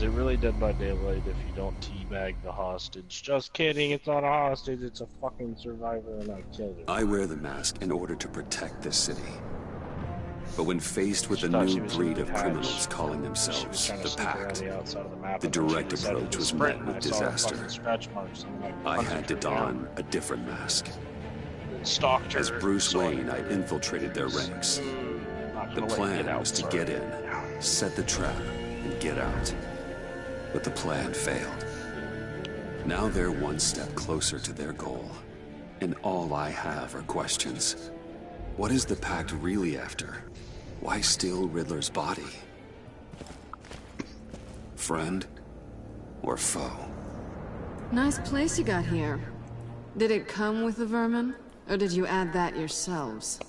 say really Dead by Daylight if you don't teabag the hostage. Just kidding, it's not a hostage, it's a fucking survivor and I killed her. I wear the mask in order to protect this city. But when faced with a new breed of criminals calling themselves the Pact, the direct approach was met with disaster. I had to don a different mask. As Bruce Wayne, I infiltrated their ranks. The plan was to get in, set the trap, and get out. But the plan failed. Now they're one step closer to their goal. And all I have are questions. What is the Pact really after? Why steal Riddler's body? Friend or foe? Nice place you got here. Did it come with the vermin? Or did you add that yourselves?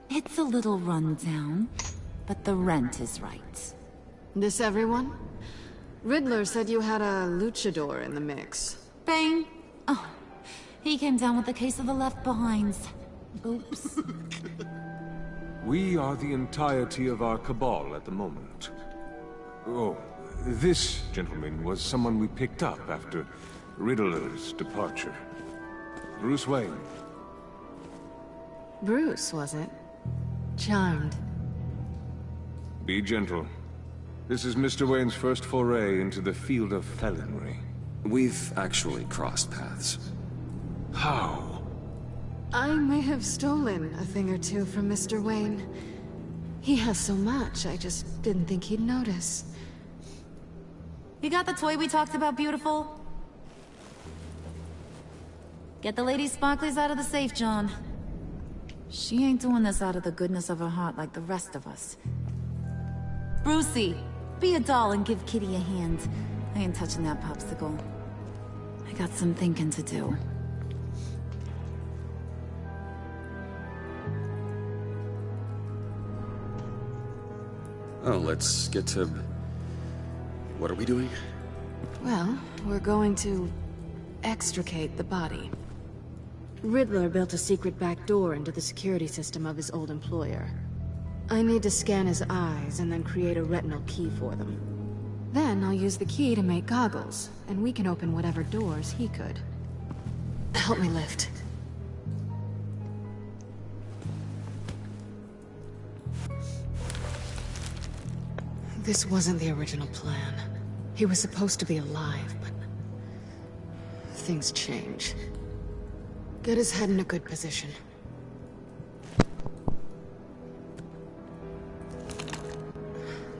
It's a little run down, but the rent is right. This everyone? Riddler said you had a luchador in the mix. Bang! Oh, he came down with a case of the left behinds. Oops. We are the entirety of our cabal at the moment. Oh, this gentleman was someone we picked up after Riddler's departure. Bruce Wayne. Bruce, was it? Charmed. Be gentle. This is Mr. Wayne's first foray into the field of felonry. We've actually crossed paths. How? I may have stolen a thing or two from Mr. Wayne. He has so much, I just didn't think he'd notice. You got the toy we talked about, beautiful? Get the lady sparklies out of the safe, John. She ain't doing this out of the goodness of her heart like the rest of us. Brucey, be a doll and give Kitty a hand. I ain't touching that popsicle. I got some thinking to do. Oh, let's get to... What are we doing? Well, we're going to extricate the body. Riddler built a secret back door into the security system of his old employer. I need to scan his eyes and then create a retinal key for them. Then I'll use the key to make goggles, and we can open whatever doors he could. Help me lift. This wasn't the original plan. He was supposed to be alive, but... things change. Get his head in a good position.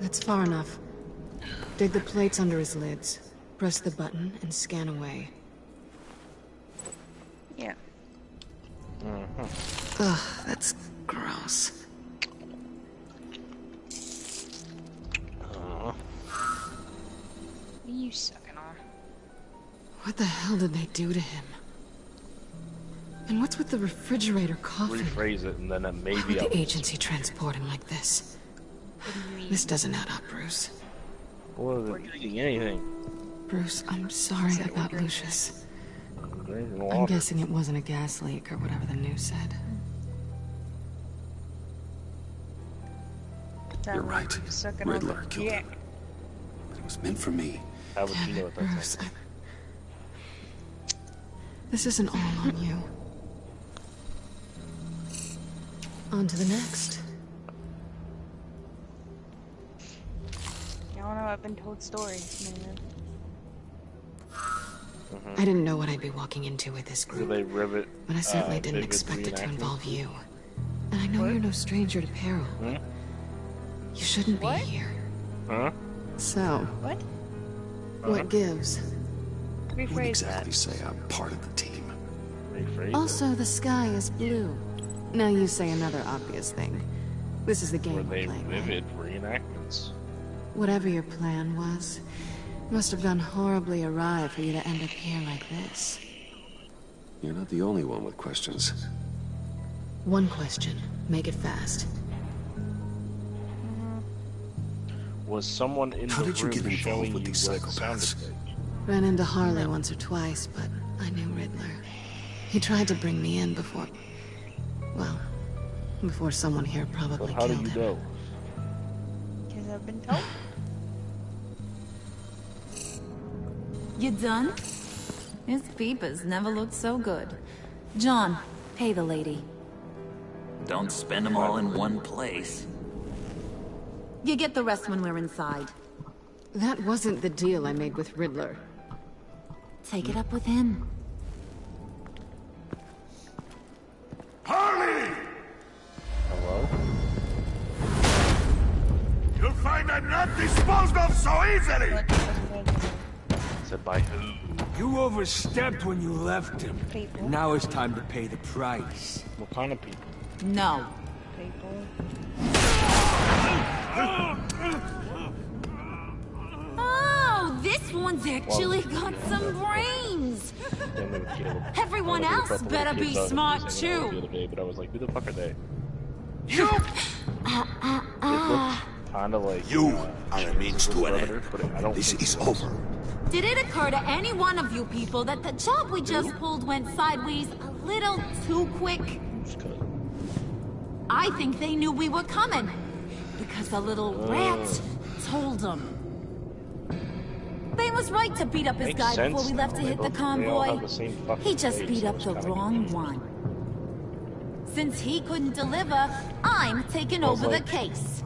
That's far enough. Dig the plates under his lids. Press the button and scan away. Yeah. Ugh, that's gross. What are you sucking on? What the hell did they do to him? And what's with the refrigerator coffin? Rephrase it and then it may Why be would the agency transport him like this? What do you mean? This doesn't add up, Bruce. Well, they're eating anything. Bruce, I'm sorry about Lucius. I'm guessing it wasn't a gas leak or whatever the news said. You're right. Riddler killed him. But it was meant for me. How would you know what that's Bruce, this isn't all on you. On to the next. Y'all know I've been told stories, man. I didn't know what I'd be walking into with this Do group, they rivet? but I certainly didn't vivid expect it to reenactments? involve you. And I know you're no stranger to peril. Hmm? You shouldn't What? be here. Huh? So, What? what gives? I wouldn't Rephrase exactly that. say I'm part of the team. Rephrase it. Also, the sky is blue. Now you say another obvious thing. This is the Were game we're they playing, right? vivid reenactments? Whatever your plan was, must have gone horribly awry for you to end up here like this. You're not the only one with questions. One question. Make it fast. Was someone in How the did you room get involved showing with you these what sounded psychopaths? like? Ran into Harley once or twice, but I knew Riddler. He tried to bring me in before... well, before someone here So probably how do killed you him. know? Because I've been told. You done? His peepers never looked so good. John, pay the lady. Don't spend them all in one place. You get the rest when we're inside. That wasn't the deal I made with Riddler. Take it up with him. Harley! Hello? You'll find I'm not disposed of so easily! Said by who? You overstepped when you left him. People. Now it's time to pay the price. What kind of people? No. People. Oh, this one's actually got some brains. Then they would kill them. Everyone I else don't know better if be kids are smart using it the too. other day, but I was like, who the fuck are they? You! It looks kind of like You are a means to an brother, end. but I don't This think is so. over. Did it occur to any one of you people that the job we just pulled went sideways a little too quick? Just cut. I think they knew we were coming. Because a little rat told them. Bane was right to beat up his Makes guy sense before we left to now. hit the They all have convoy. the same fucking He just face, beat so up it's the kinda wrong confusing. one. Since he couldn't deliver, I'm taking I was over like, the case.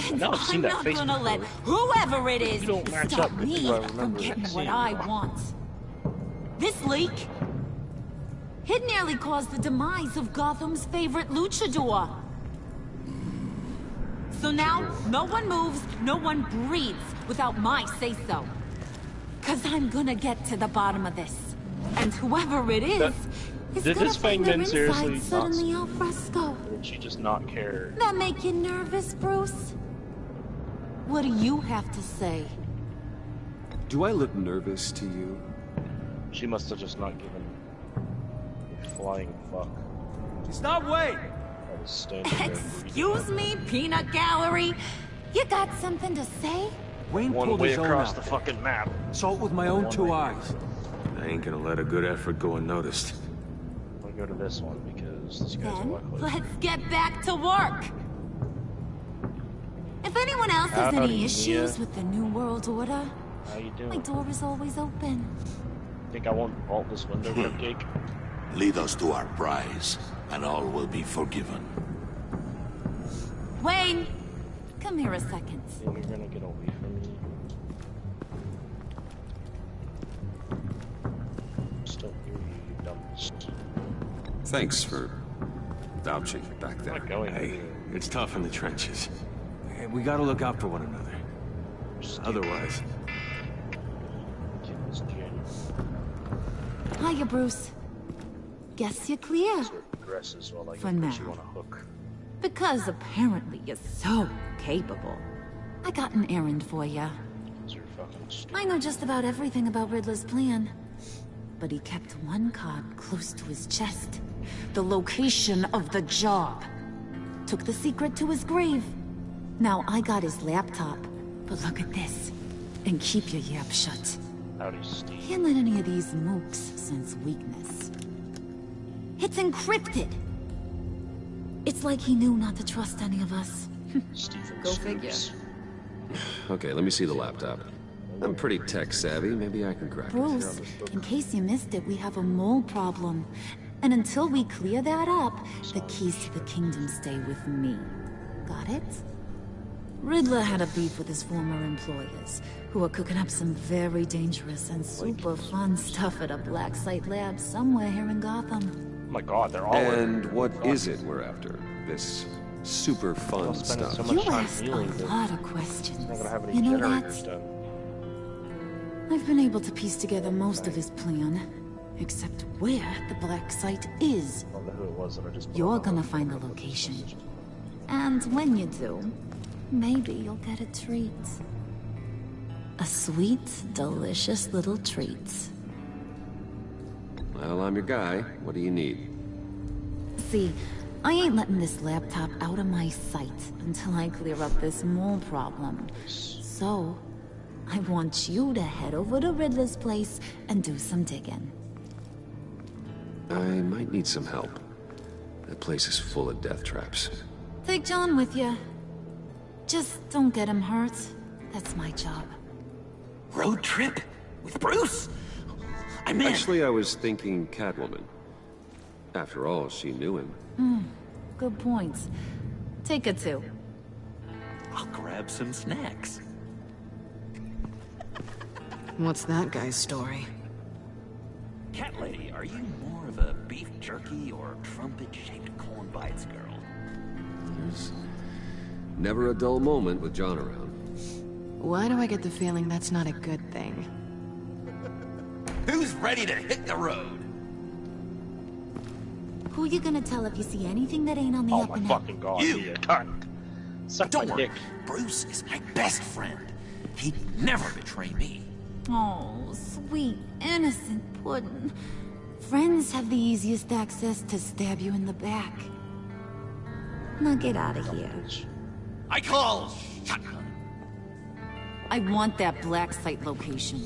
And know I've seen I'm that not face gonna let before. whoever it is You don't match stop up with me who I from remember getting what seeing. I want. This leak, it nearly caused the demise of Gotham's favorite luchador. So now, no one moves, no one breathes without my say-so. Cause I'm gonna get to the bottom of this. And whoever it is did gonna this find their Fangman seriously inside not suddenly al fresco. Or did she just not care? That make you nervous, Bruce? What do you have to say? Do I look nervous to you? She must have just not given a flying fuck. Stop, wait! I was standing there Excuse me, peanut gallery? You got something to say? Wayne one pulled way his own across out the there. fucking map. Saw it with my own One two way. eyes. I ain't gonna let a good effort go unnoticed. I'm gonna go to this one because this guy's a Then, lot closer. let's get back to work. If anyone else has Howdy, any Mia. issues with the New World Order, How you my doing? door is always open. Think I won't vault this window, Cupcake? Lead us to our prize, and all will be forgiven. Wayne, come here a second. Then you're gonna get away from me. Still hear you, you dumb shit. Thanks for vouching back I'm there. not going Hey, anywhere. it's tough in the trenches. Hey, we gotta look out for one another. Otherwise, Kid was genuine. Hiya, Bruce. Guess you're clear. Sort of dresses while I For can now. put you on a hook. Because apparently you're so capable. I got an errand for ya. Because you're fucking stupid. I know just about everything about Riddler's plan. But he kept one card close to his chest. The location of the job. Took the secret to his grave. Now I got his laptop. But look at this. And keep your yap shut. Howdy, Steve. Can't let any of these mooks sense weakness. It's encrypted. It's like he knew not to trust any of us. Stephen Go figure. Scoops. Okay, let me see the laptop. I'm pretty tech savvy. Maybe I can crack it. Bruce, in case you missed it, we have a mole problem. And until we clear that up, the keys to the kingdom stay with me. Got it? Riddler had a beef with his former employers, who are cooking up some very dangerous and super fun stuff at a black site lab somewhere here in Gotham. Oh my god, they're all And what is it we're after? This super fun I'm spending stuff. so much You time ask healing a that lot of I'm questions. not gonna have any You know generators that? done. I've been able to piece together most of his plan, except where the black site is. I don't know who it was that I just put You're on the gonna hook. find the location. And when you do, maybe you'll get a treat. A sweet, delicious little treat. Well, I'm your guy. What do you need? See, I ain't letting this laptop out of my sight until I clear up this mole problem. So, I want you to head over to Riddler's place and do some digging. I might need some help. That place is full of death traps. Take John with you. Just don't get him hurt. That's my job. Road trip? With Bruce? I'm in. Actually, I was thinking Catwoman. After all, she knew him. Good points. Take it to. I'll grab some snacks. What's that guy's story? Cat lady, are you more of a beef jerky or trumpet-shaped corn bites girl? There's never a dull moment with John around. Why do I get the feeling that's not a good thing? Who's ready to hit the road? Who you gonna tell if you see anything that ain't on the Oh up my and up? fucking god, You. yeah, God. Suck Don't my worry, dick. Bruce is my best friend. He'd never betray me. Oh, sweet, innocent Puddin'. Friends have the easiest access to stab you in the back. Now get out of here. I call shotgun. I want that black site location.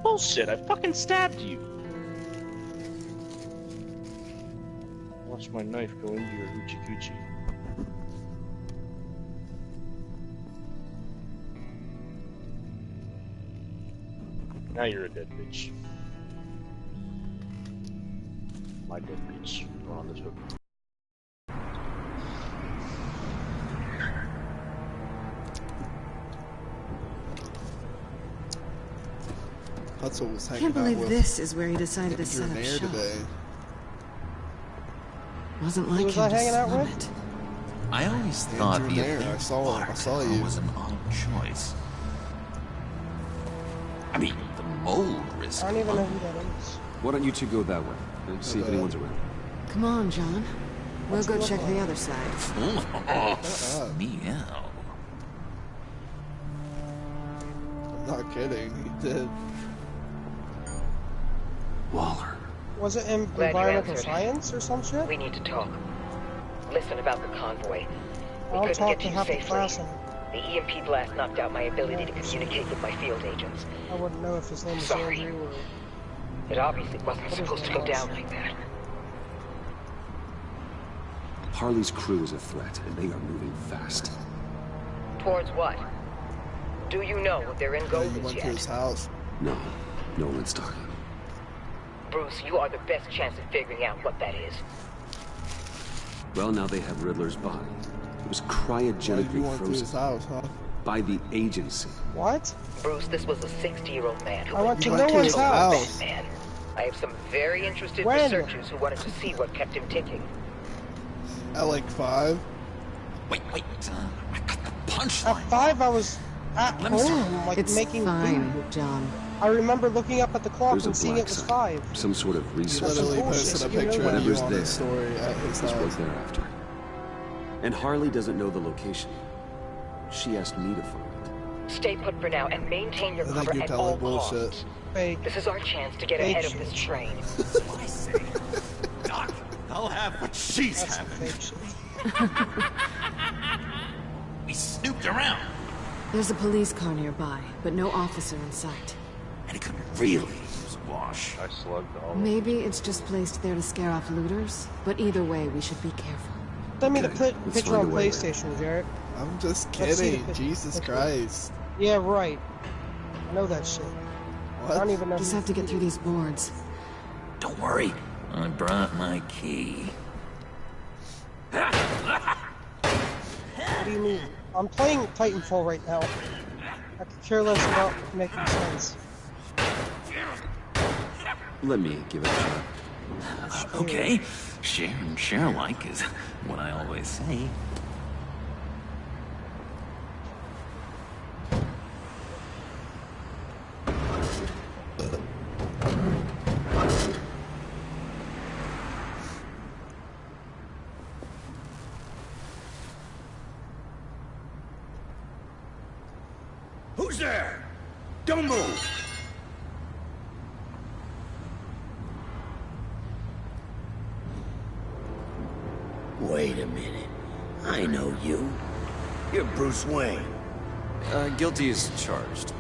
Bullshit, I fucking stabbed you. Watch my knife go into your hoochie coochie. Now you're a dead bitch. My dead bitch. Going on this hook. Hudson was hanging Can't believe out with this is where he decided to set up engineer shop. today. Wasn't like was him I to hanging out slum with? it. I always thought the Engineer, elite I saw bartender you. was an odd choice. I mean, the mold risk. I don't even know who that is. Why don't you two go that way and see if anyone's around? Come on, John. We'll What's go he look check like? the other side. Meow. I'm not kidding, he did. Waller. Was it in Glad you environmental answered. science or some shit? We need to talk. Listen about the convoy. We I'll couldn't talk get to to you half the safely. class and The EMP blast knocked out my ability to communicate with my field agents. I wouldn't know if his name was Sorry. Andrew or... It obviously wasn't What is supposed to the go down loss? like that. Harley's crew is a threat, and they are moving fast. Towards what? Do you know what their end goal Yeah, you is went to his yet? house. No, no one's talking. Bruce, you are the best chance at figuring out what that is. Well, now they have Riddler's body. It was Why you cryogenically went to his frozen house, huh? by the agency. What? Bruce, this was a 60-year-old man who I went to went no to one's his house. Batman. I have some very interested When? researchers who wanted to see what kept him ticking. At like 5? Wait. I got the At punchline. 5, I was at Let me see. home, like It's making fine, food. John. I remember looking up at the clock There's a and seeing black it was site. 5. Some sort of He research literally bullshit. posted a You know picture that. of you Whatever's on there. his story at his is what house. they're after. And Harley doesn't know the location. She asked me to find it. Stay put for now and maintain your I think cover you're at telling all bullshit. costs. Fake. This is our chance to get Fake ahead of shit. this train. That's what I say. Doc, I'll have what she's That's some having. fake shit. We snooped around, There's a police car nearby, but no officer in sight. and it could really use a wash. I slugged all of Maybe it's just placed there to scare off looters, but either way, we should be careful. Send me the Okay, let's picture find on a way. PlayStation, Jarrett. I'm just Let's see the kidding. picture. Jesus Picture. Christ. Yeah, right. I know that shit. I don't What? even know Just who- have to get through these boards. Don't worry, I brought my key. What do you mean? I'm playing Titanfall right now. I could care less about making sense. Let me give it a shot. Okay, share and share alike is what I always say. Who's there? Don't move! Wait a minute. I know you. You're Bruce Wayne. Guilty as charged.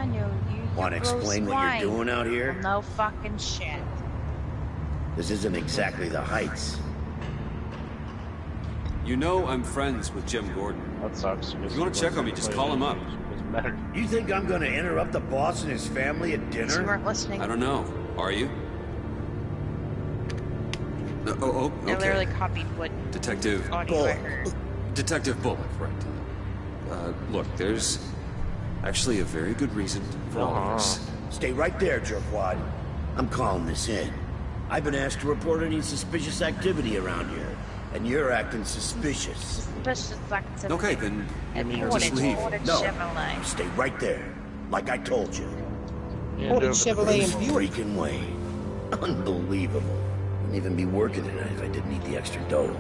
I know you. Want to explain what you're doing out here? Well, no fucking shit. This isn't exactly the Heights. You know I'm friends with Jim Gordon. That sucks. If you want to check on me, just call him up. You think I'm gonna interrupt the boss and his family at dinner? You weren't listening. I don't know. Are you? No, I okay. literally copied what Detective audio I heard. Detective Bullock, right. Look, there's actually a very good reason for all of this. Stay right there, jerkwad. I'm calling this in. I've been asked to report any suspicious activity around here, and you're acting suspicious. Suspicious activity. Okay, then just leave. No, stay right there, like I told you. What did Chevrolet and Buick? Freaking way. Unbelievable. Wouldn't even be working tonight if I didn't eat the extra dough.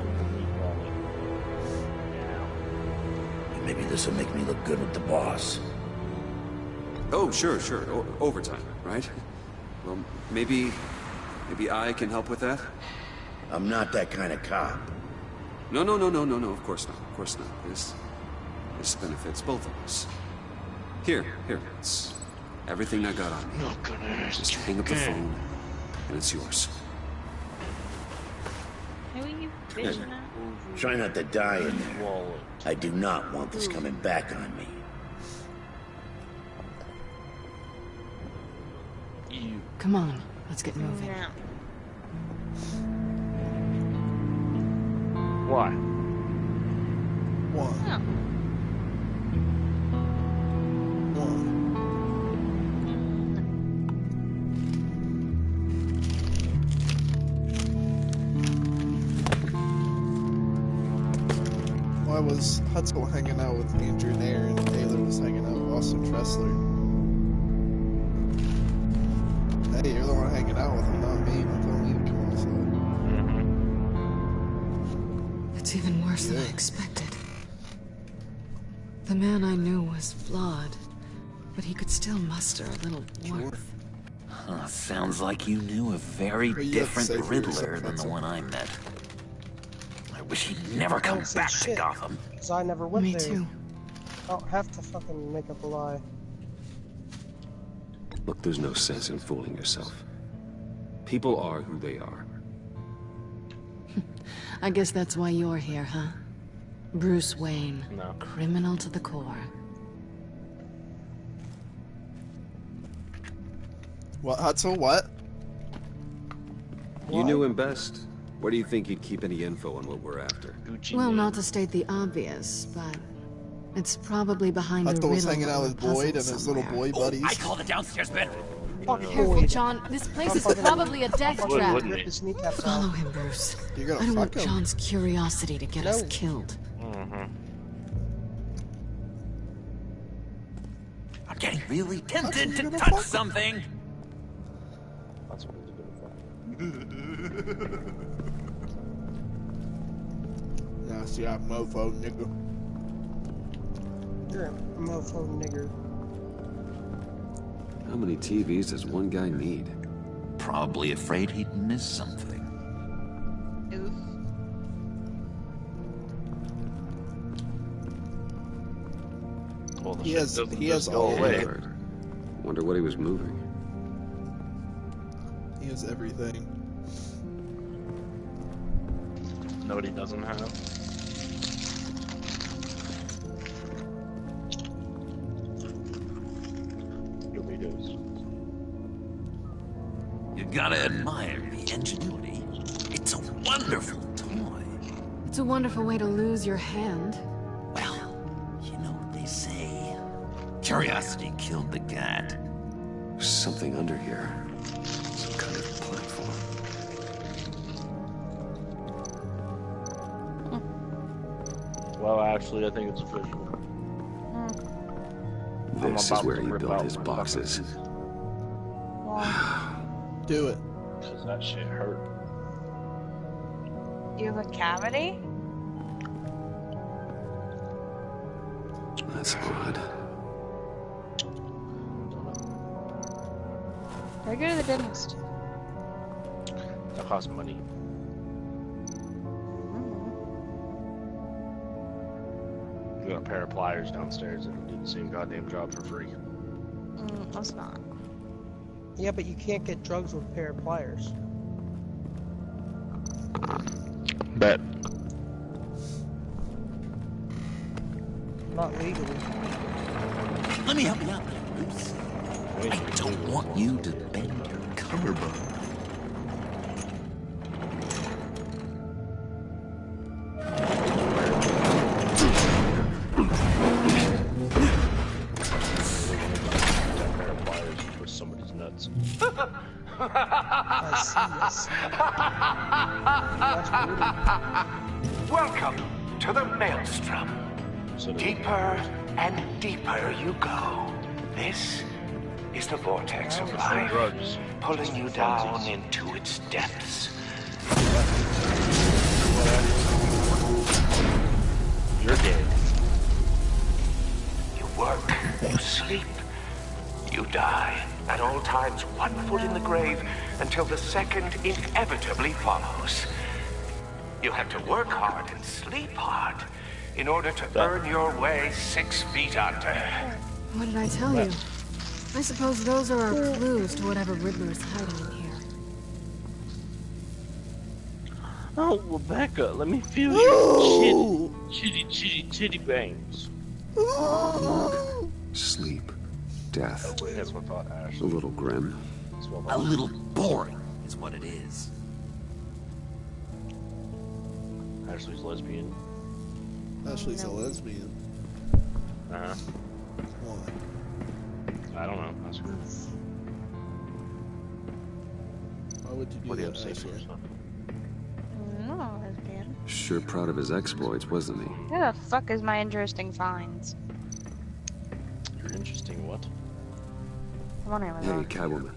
Maybe this will make me look good with the boss. Oh, sure. Overtime, right? Well, maybe I can help with that? I'm not that kind of cop. No, of course not. This benefits both of us. Here, it's everything I got on me. Just hang up the phone, and it's yours. Who are you fishing at? Try not to die in there. I do not want this coming back on me. Come on, let's get moving. No. Why? One. No. Why was Hutzel hanging out with Andrew Nair and Taylor was hanging out with Austin Tressler? Hey, you're the one hanging out with him, not me. I'm telling you to come outside. It's even worse than I expected. The man I knew was flawed, but he could still muster a little warmth. Sounds like you knew a very different Riddler than the one I met. I wish he'd never come back to Gotham. Because I never went Me there. too. I don't have to fucking make up a lie. Look, there's no sense in fooling yourself. People are who they are. I guess that's why you're here, huh? Bruce Wayne. No. Criminal to the core. What, Hutzel? What? You knew him best. Where do you think he'd keep any info on what we're after? Well, not to state the obvious, but it's probably behind a Hutzel was riddle hanging out or a with Boyd and puzzle his little somewhere. boy buddies. I call the downstairs bedroom. Careful, John. This place is probably a death trap. Wouldn't Rip it? his kneecaps Follow out. him, Bruce. You're gonna I don't want fuck him. John's curiosity to get us No. killed. I'm getting really tempted That's to what you're touch gonna fuck. something. That's what he's gonna fuck. Nasty ass mofo, nigga. You're a mofo nigger. How many TVs does one guy need? Probably afraid he'd miss something. Oof. Well, the He shit has- doesn't he just has go all away. of Wonder what he was moving. He has everything. No, he doesn't have. He does. You gotta admire the ingenuity. It's a wonderful toy. It's a wonderful way to lose your hand. Well, you know what they say. Curiosity killed the cat. There's something under here. Some kind of platform. Well, actually, I think it's official. This is about where to he rip built out his my boxes. Do it. Because that shit hurt. You have a cavity? That's odd. Or go to the dentist. That costs money. You got a pair of pliers downstairs and do the same goddamn job for free. Let's not. Yeah, but you can't get drugs with a pair of pliers. Bet. Not legally. Let me help you out, Bruce. I don't want you to bend your collarbone. I see. Welcome to the Maelstrom. Deeper and deeper you go. This is the vortex of life, pulling you down into its depths. You're gay. You work, you sleep, you die. At all times, 1 foot in the grave until the second inevitably follows. You have to work hard and sleep hard in order to earn your way 6 feet under. What did I tell you? I suppose those are our clues to whatever Riddler's hiding in here. Oh, Rebecca, let me feel your chitty bangs. Sleep. Death. That's what I thought, Ash. A little grim. A little boring is what it is. Ashley's lesbian. Ashley's a lesbian. Uh-huh. Why? I don't know. That's weird. Why would you do What do you have that, to say for Ashley? yourself? No, lesbian. Sure proud of his exploits, wasn't he? Who the fuck is my interesting finds? You're interesting, what? I'm on Hey, Amazon. Catwoman.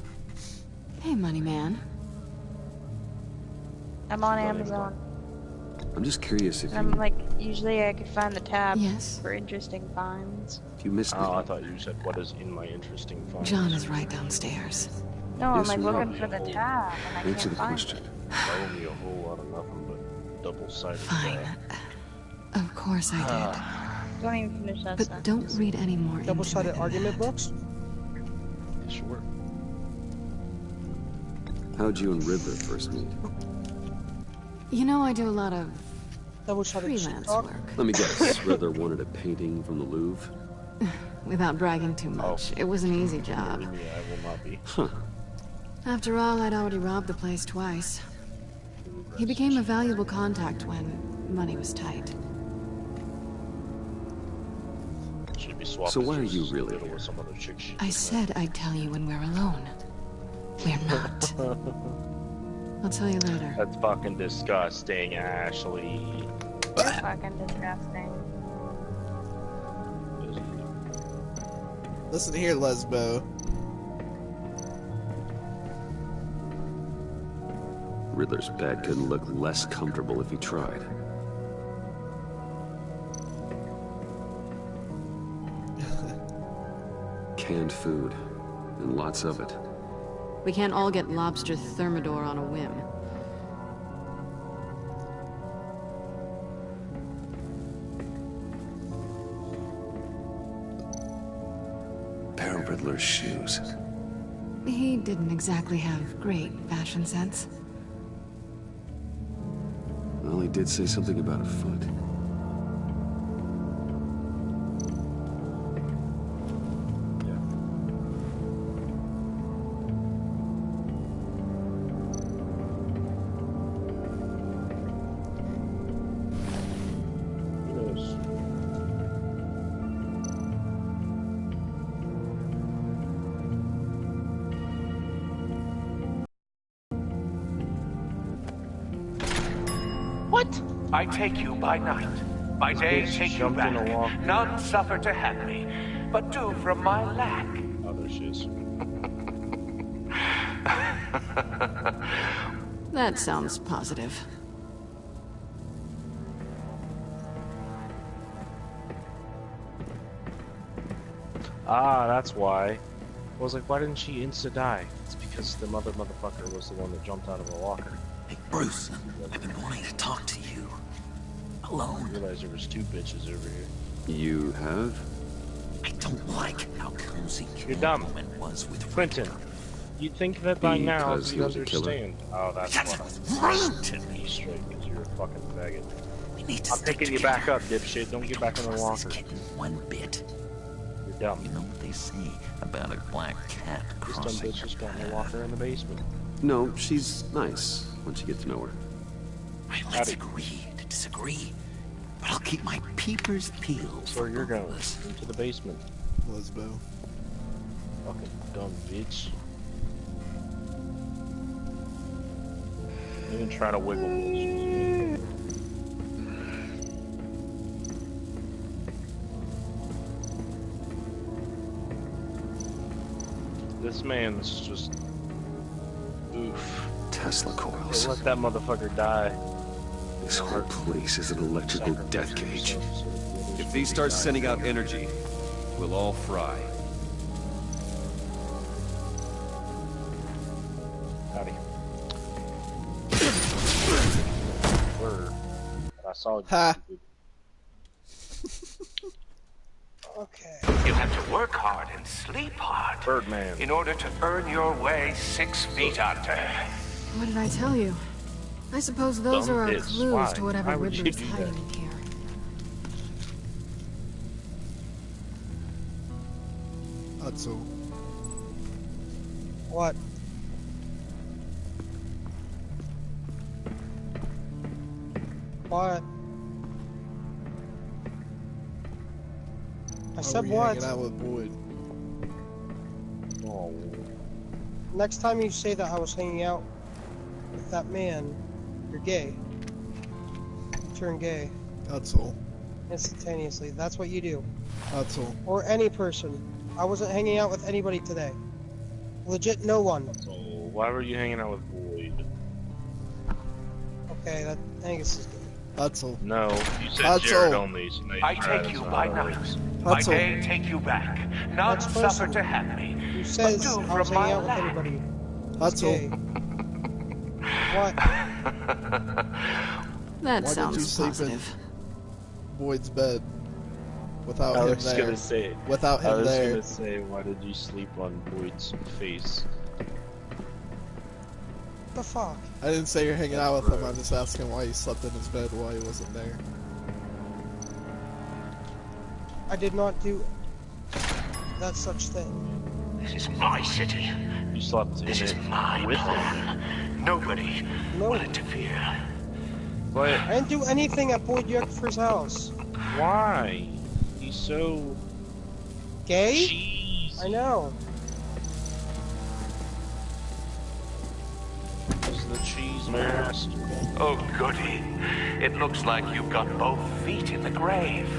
Hey, money man. I'm on Amazon. I'm just curious if I'm you... like, usually I could find the tab Yes. for interesting finds. If you missed Oh, I me... thought you said, what is in my interesting finds? John is right downstairs. No, I'm Yes, like we looking are. for the tab and I Answer can't the find question. it. That would be a whole lot of nothing but double-sided Fine. Of course I Don't even finish that did. But don't sentence. read any more into Double-sided it. argument books? Sure. How'd you and Riddler first meet? You know, I do a lot of Double-sided freelance talk? work. Let me guess. Riddler wanted a painting from the Louvre? Without bragging too much. It was an easy job. Believe me, I will not be. Huh. After all, I'd already robbed the place twice. He became a valuable contact when money was tight. Should be swapped So why are as you a really little here? with some other chick shit. I said I'd tell you when we're alone. We're not. I'll tell you later. That's fucking disgusting, Ashley. You're fucking disgusting. Listen here, Lesbo. Riddler's bed couldn't look less comfortable if he tried. Canned food, and lots of it. We can't all get lobster thermidor on a whim. Pair of Riddler's shoes. He didn't exactly have great fashion sense. Well, he did say something about a foot. What? I take you by night. By day take you back. None suffer to have me, but do from my lack. Oh, there she is. That sounds positive. Ah, that's why. I was like, why didn't she insta-die? It's because the motherfucker was the one that jumped out of the locker. Hey, Bruce, I've been wanting to talk to you. Alone. I realized there was 2 bitches over here. You have? I don't like how Brucey You're dumb. moment was with Quentin, you'd think that by now Because he you'd was a killer? understand. Oh, that's what rude to me. I'm straight, because you're a fucking faggot. We need to I'm stick picking you together. back up, dipshit. Don't get back in the Trust this locker. kitten one bit. You're dumb. You know what they say about a black cat This dumb crossing bitch your just got in the path. locker in the basement. No, she's nice once you get to know her. Right, let's agree to disagree. But I'll keep my peepers peeled. That's where you're going. Into the basement. Lesbo. Fucking dumb bitch. Even try to wiggle bullshit. This man's just oof. Tesla coils. Hey, let that motherfucker die. This whole place is an electrical death cage. If these start sending out energy, we'll all fry. Howdy. Word. I saw you. Ha. Okay. You have to work hard and sleep hard. Birdman. In order to earn your way 6 feet under. What did I tell you? I suppose those Dumb are our bitch. clues Why? to whatever Why would you Riddler's do hiding that? in here. That's all. What? What? I said what? Hanging out with Boyd. Oh. Next time you say that I was hanging out with that man, you're gay. You turn gay That's all. instantaneously. That's what you do. That's all. Or any person. I wasn't hanging out with anybody today. Legit no one. So why were you hanging out with Boyd? Okay, that Angus is gay. That's all. No, you said That's Jared all. only. So now I you're take trying you to by sound night. By That's all. day, take you back. None Next suffer person to have me. who says do I from was my hanging out with lap. anybody. That's all. Gay. What? That Why did you sounds sleep in positive. Boyd's bed without I him was there? gonna say. Without I him was there. gonna say, why did you sleep on Boyd's face? The fuck? I didn't say you're hanging out with him. I'm just asking why you slept in his bed while he wasn't there. I did not do that such thing. This is my city. You slept in This is it my with him. pawn. Nobody No. will interfere. But I didn't do anything at Boyd Yucker's house. why? He's so Gay? cheesy. I know. He's the cheese master. Oh, goody. It looks like you've got both feet in the grave.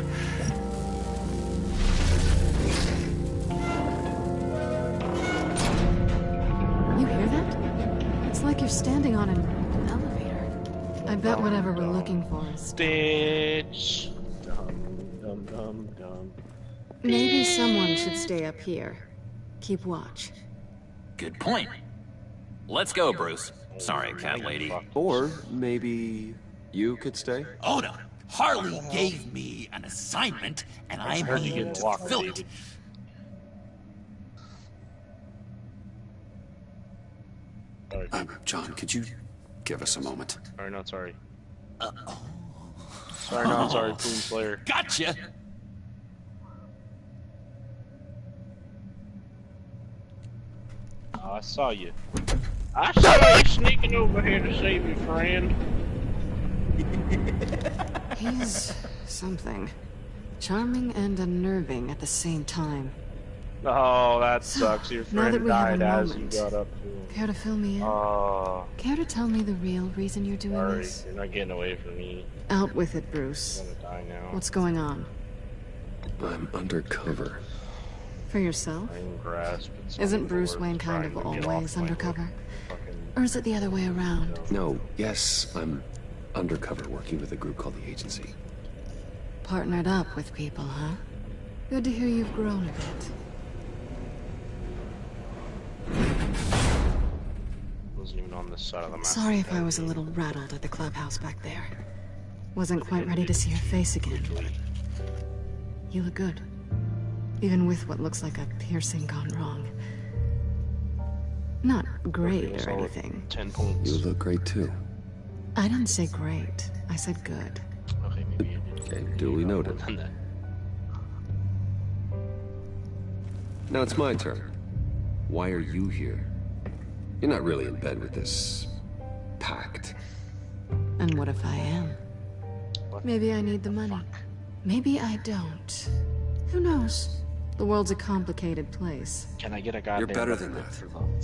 You hear that? It's like you're standing on an elevator. I bet whatever we're looking for is... Bitch. Dumb. Maybe someone should stay up here. Keep watch. Good point. Let's go, Bruce. Sorry, cat lady. Or maybe you could stay? Oh no. Harley gave me an assignment, and I heard you mean get to locked, fulfill it. David. Sorry, John, could you give us a moment? sorry, not sorry. Sorry, not sorry, Queen Slayer. Gotcha. Oh, I saw you. I saw you sneaking over here to save your friend. He's something. Charming and unnerving at the same time. Oh, that sucks. Your now that friend we have died a as you moment, got up to him. care to fill me in? Care to tell me the real reason you're doing Sorry, this? you're not getting away from me. Out with it, Bruce. I'm gonna die now. What's going on? I'm undercover. For yourself? I'm grasped. Isn't Bruce Wayne kind of always undercover? Or is it the other way around? No, yes, I'm undercover working with a group called the Agency. Partnered up with people, huh? Good to hear you've grown a bit. Wasn't even on this side of the map. Sorry if I was a little rattled at the clubhouse back there. Wasn't quite ready to see your face again. You look good. even with what looks like a piercing gone wrong. Not great or anything. 10 points. You look great too. I didn't say great. I said good. Okay, maybe you did. Okay, duly noted. Now it's my turn. Why are you here? You're not really in bed with this pact. And what if I am? What? Maybe I need the money. Maybe I don't. Who knows? The world's a complicated place. Can I get a goddamn... You're better than that. For level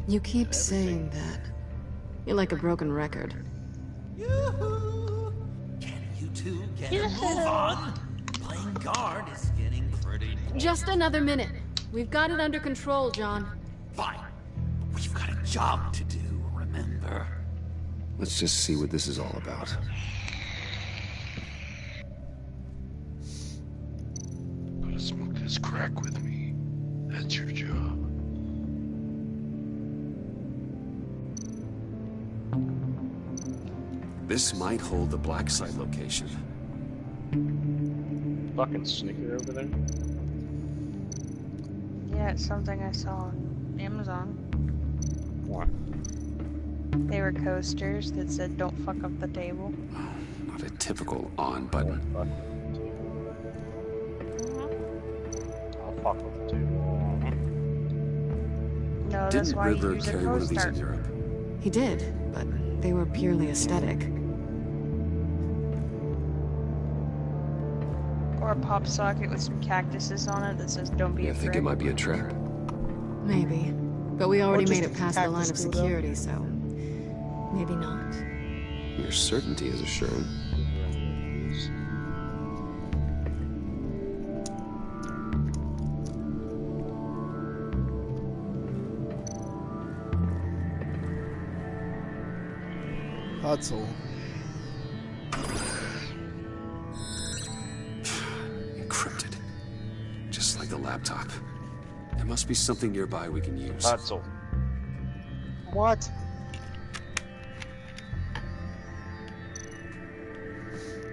You keep saying that. You're like a broken record. Yoo-hoo! Can you two get a move on? Playing guard is getting pretty... Just another minute. We've got it under control, John. Fine. We've got a job to do, remember? Let's just see what this is all about. Gotta smoke this crack with me. That's your job. This might hold the black site location. fucking Snicker over there. Yeah, it's something I saw on Amazon. What? They were coasters that said "Don't fuck up the table." Not a typical on button. I'll fuck with the table. No, that's Didn't why you Riddler use a carry one of these co-star. in Europe? He did, but they were purely aesthetic. Or a pop socket with some cactuses on it that says "Don't be I afraid." think it might be a trap. Maybe. But we already just made it past the line of cactus dildo. security, so maybe not. Your certainty is assuring. That's all. Encrypted. Just like the laptop. There must be something nearby we can use. That's all. What?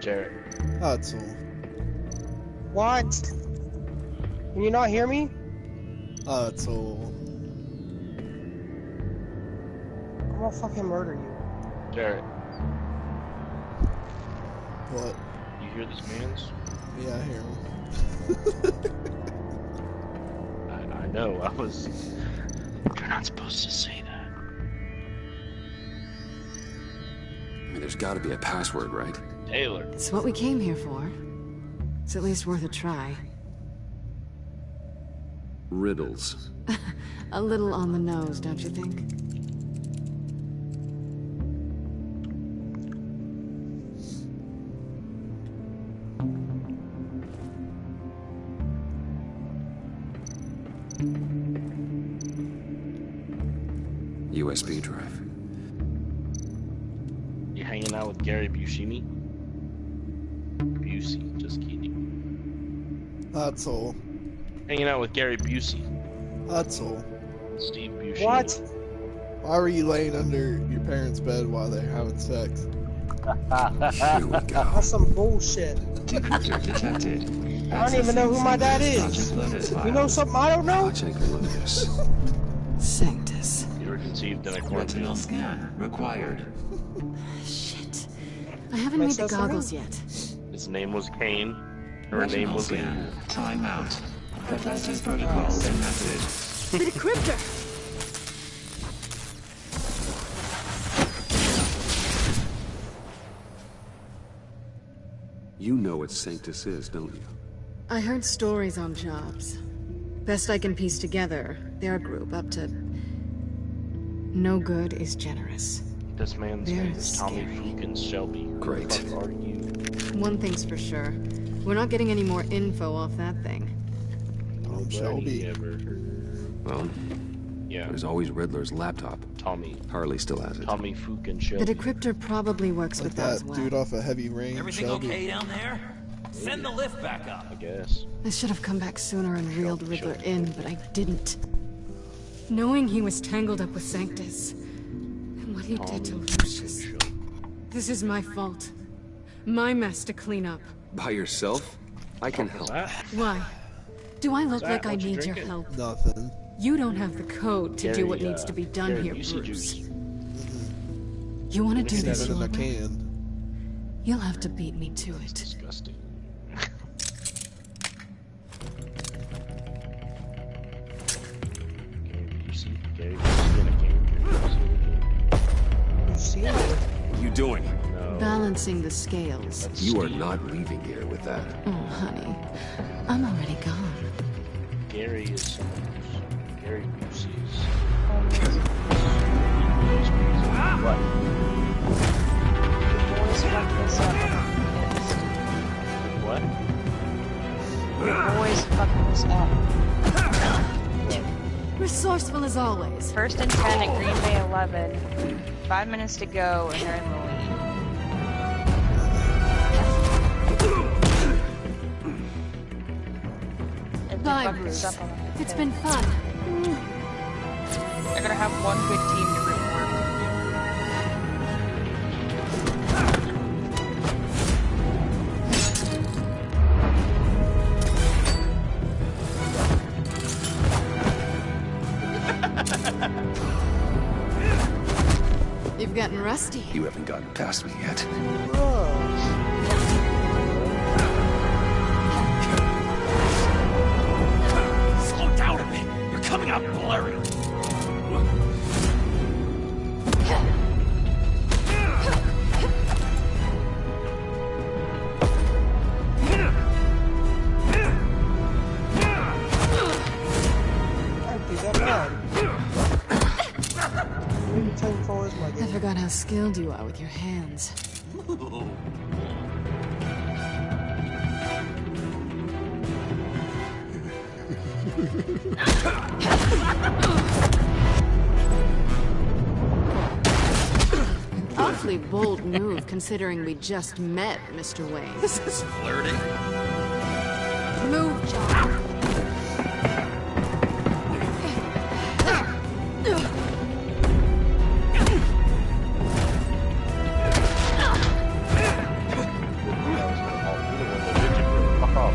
Jarrett. That's all. What? Can you not hear me? That's all. I'm gonna fucking murder you. Jarrett, What? you hear this man's? Yeah, I hear him. I know, I was... You're not supposed to say that. I mean, there's gotta be a password, right? Taylor. It's what we came here for. It's at least worth a try. Riddles. A little on the nose, don't you think? USB drive. You hanging out with Gary Buscemi? Busey, just kidding. That's all. Hanging out with Gary Busey. That's all. Steve Buscemi. What? Why were you laying under your parents' bed while they're having sex? Here we go. That's some bullshit. Decryptor detected. I don't even know who my dad is. You know something I don't know? Take a look at this. Sanctus. You were conceived in a cornfield. Retinal scan required. Shit. I haven't made Makes the sense to me. goggles yet. His name was Kane. Her name Retinal was scan. Time out. Professor's protocols enacted. The decryptor! You know what Sanctus is, don't you? I heard stories on jobs. Best I can piece together, they're a group up to... No good is generous. This man's They're name is Tommy scary. Fukins Shelby. Who the Great. fuck are you? One thing's for sure. We're not getting any more info off that thing. Shelby. Ever heard. Well, Yeah, there's always Riddler's laptop. Tommy. Harley still has it. Tommy Fukins The Shelby. decryptor probably works Like with that that as well. dude off of Heavy Rain. Everything Shelby. okay down there? Send the lift back up. I guess. I should have come back sooner and reeled Riddler in, but I didn't. Knowing he was tangled up with Sanctus, and what he did to Lucius. This is my fault. My mess to clean up. By yourself? I can help. Why? Do I look like I need your help? Nothing. You don't have the code to Gary, do what needs to be done Gary, here, UC Bruce. juice. You want to do this, Seven in a Wilbur? can. You'll have to beat me to it. Disgusting. Gary, UC in a game. You see it? What are you doing? No. Balancing the scales. You are not leaving here with that. Oh, honey. I'm already gone. Gary is Gary UC's. What? The boys fucked this up. What? The boys fucked this up. Resourceful as always. First and 10 at Green Bay 11. 5 minutes to go, and they're in the lead. If they Bye, fuck Bruce. this up, I'm gonna It's pay. been fun. They're gonna have one good team to root You've gotten rusty. You haven't gotten past me yet. Slow down a bit. You're coming out blurry. Can't be that bad. Maybe 10-4 is my I game. forgot how skilled you are with your hands. Awfully bold move considering we just met, Mr. Wayne. This is flirting. Move, John. Fuck off.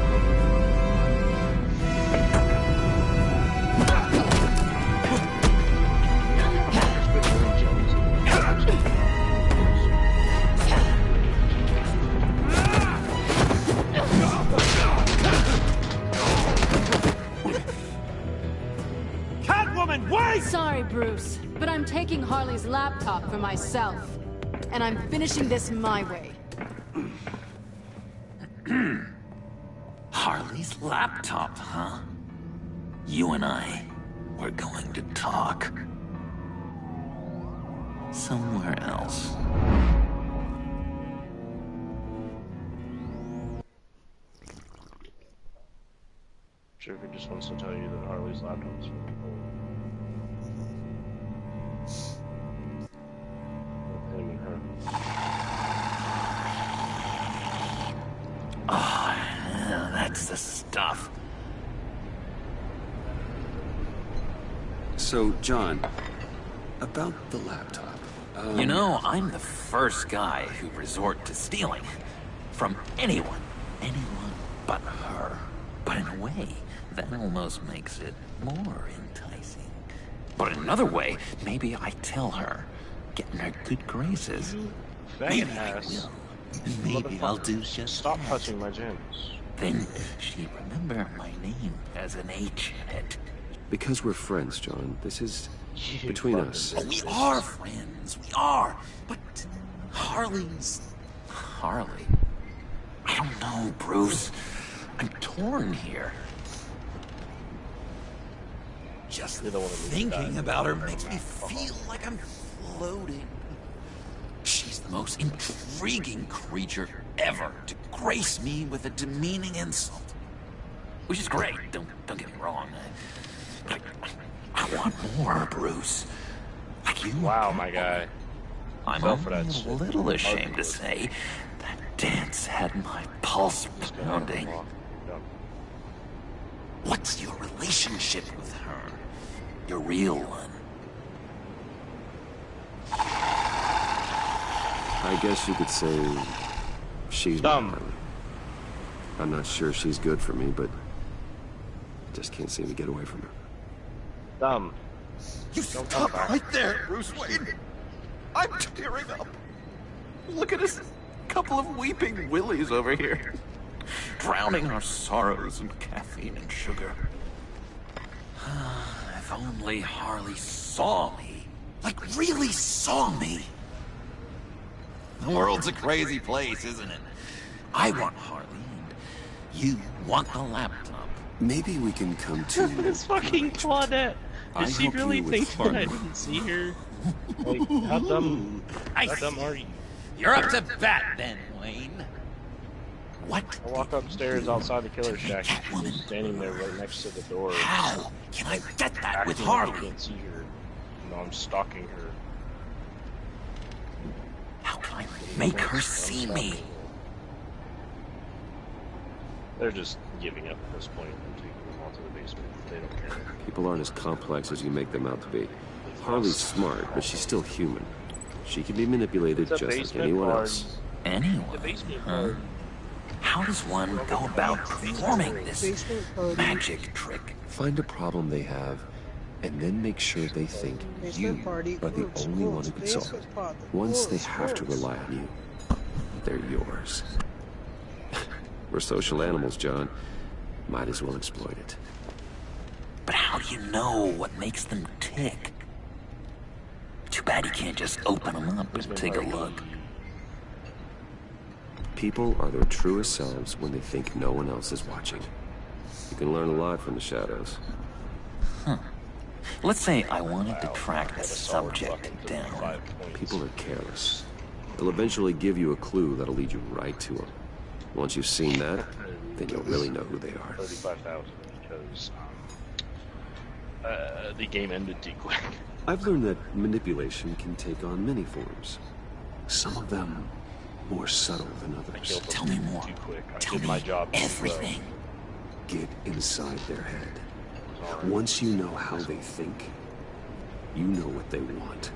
Catwoman, wait! Sorry, Bruce, but I'm taking Harley's laptop for myself. And I'm finishing this my way. Harley's laptop, huh? You and I, we're going to talk. Somewhere else. Joker just wants to tell you that Harley's laptop is really cool. Him and her. Oh, yeah, that's the stuff. So, John, about the laptop. You know, I'm the first guy who'd resort to stealing. From anyone. Anyone but her. But in a way, that almost makes it more enticing. But in another way, maybe I tell her, get in her good graces. Maybe I will. Maybe I'll do just Stop that. touching my gems. Then she'd remember my name as an H in it. Because we're friends, John. This is between us. Oh, we are friends. We are. But Harley's... Harley? I don't know, Bruce. I'm torn here. Just thinking about her makes me feel like I'm floating. She's the most intriguing creature ever to grace me with a demeaning insult. Which is great, don't get me wrong. I want more, Bruce. Like you. Wow, my guy. I'm only a little ashamed to say that dance had my pulse pounding. What's your relationship with her? Your real one? I guess you could say she's dumb. I'm not sure she's good for me, but Just can't seem to get away from her. Dumb. You stop right there, Bruce Wayne. I'm tearing up. Look at us, couple of weeping willies over here, drowning our sorrows in caffeine and sugar. If only Harley saw me. Like, really saw me. The world's a crazy place, isn't it? I want Harley, and you want the laptop. Maybe we can come to... This fucking Claudette. Did she really think that I didn't see her? Like, how dumb are you? You're up to bat then, Wayne. What? I walk upstairs outside the killer shack. She's standing there right next to the door. How can I get that with Harley? I can't see her. No, I'm stalking her. How can I make her see me? They're just giving up at this point and taking them all to the basement. They don't care. People aren't as complex as you make them out to be. Harley's smart, but she's still human. She can be manipulated just like anyone else. Anyone? Huh? How does one go about performing this magic trick? Find a problem they have, and then make sure they think you are the only one who can solve it. Once they have to rely on you, they're yours. We're social animals, John. Might as well exploit it. But how do you know what makes them tick? Too bad you can't just open them up and take a look. People are their truest selves when they think no one else is watching. You can learn a lot from the shadows. Huh. Let's say I wanted to track the subject down. People are careless. They'll eventually give you a clue that'll lead you right to them. Once you've seen that, then you'll really know who they are. 35,000 because the game ended too quick. I've learned that manipulation can take on many forms. Some of them more subtle than others. Tell me more. Tell me everything. Get inside their head. Once you know how they think, you know what they want.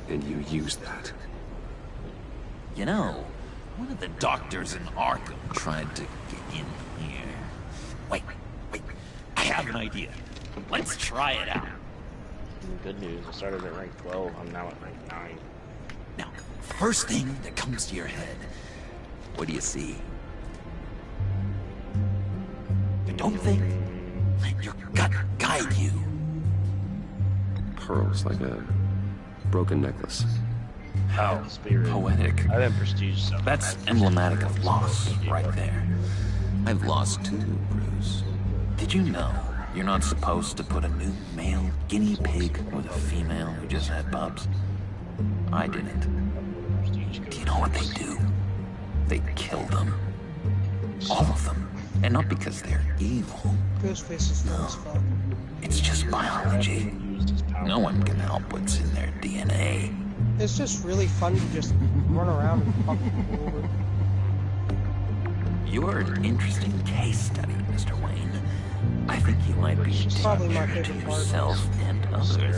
And you use that. You know, one of the doctors in Arkham tried to get in here. Wait. I have an idea. Let's try it out. Good news, I started at rank 12, I'm now at rank 9. Now, first thing that comes to your head, what do you see? Don't think. Let your gut guide you. Pearls, like a broken necklace. How poetic. I didn't prestige stuff. That's emblematic of loss, right there. I've lost too, Bruce. Did you know you're not supposed to put a new male guinea pig with a female who just had pups? I didn't. Do you know what they do? They kill them. All of them. And not because they're evil. No. It's just biology. No one can help what's in their DNA. It's just really fun to just run around and fuck people over. You're an interesting case study, Mr. Wayne. I think you might be a danger to yourself and others.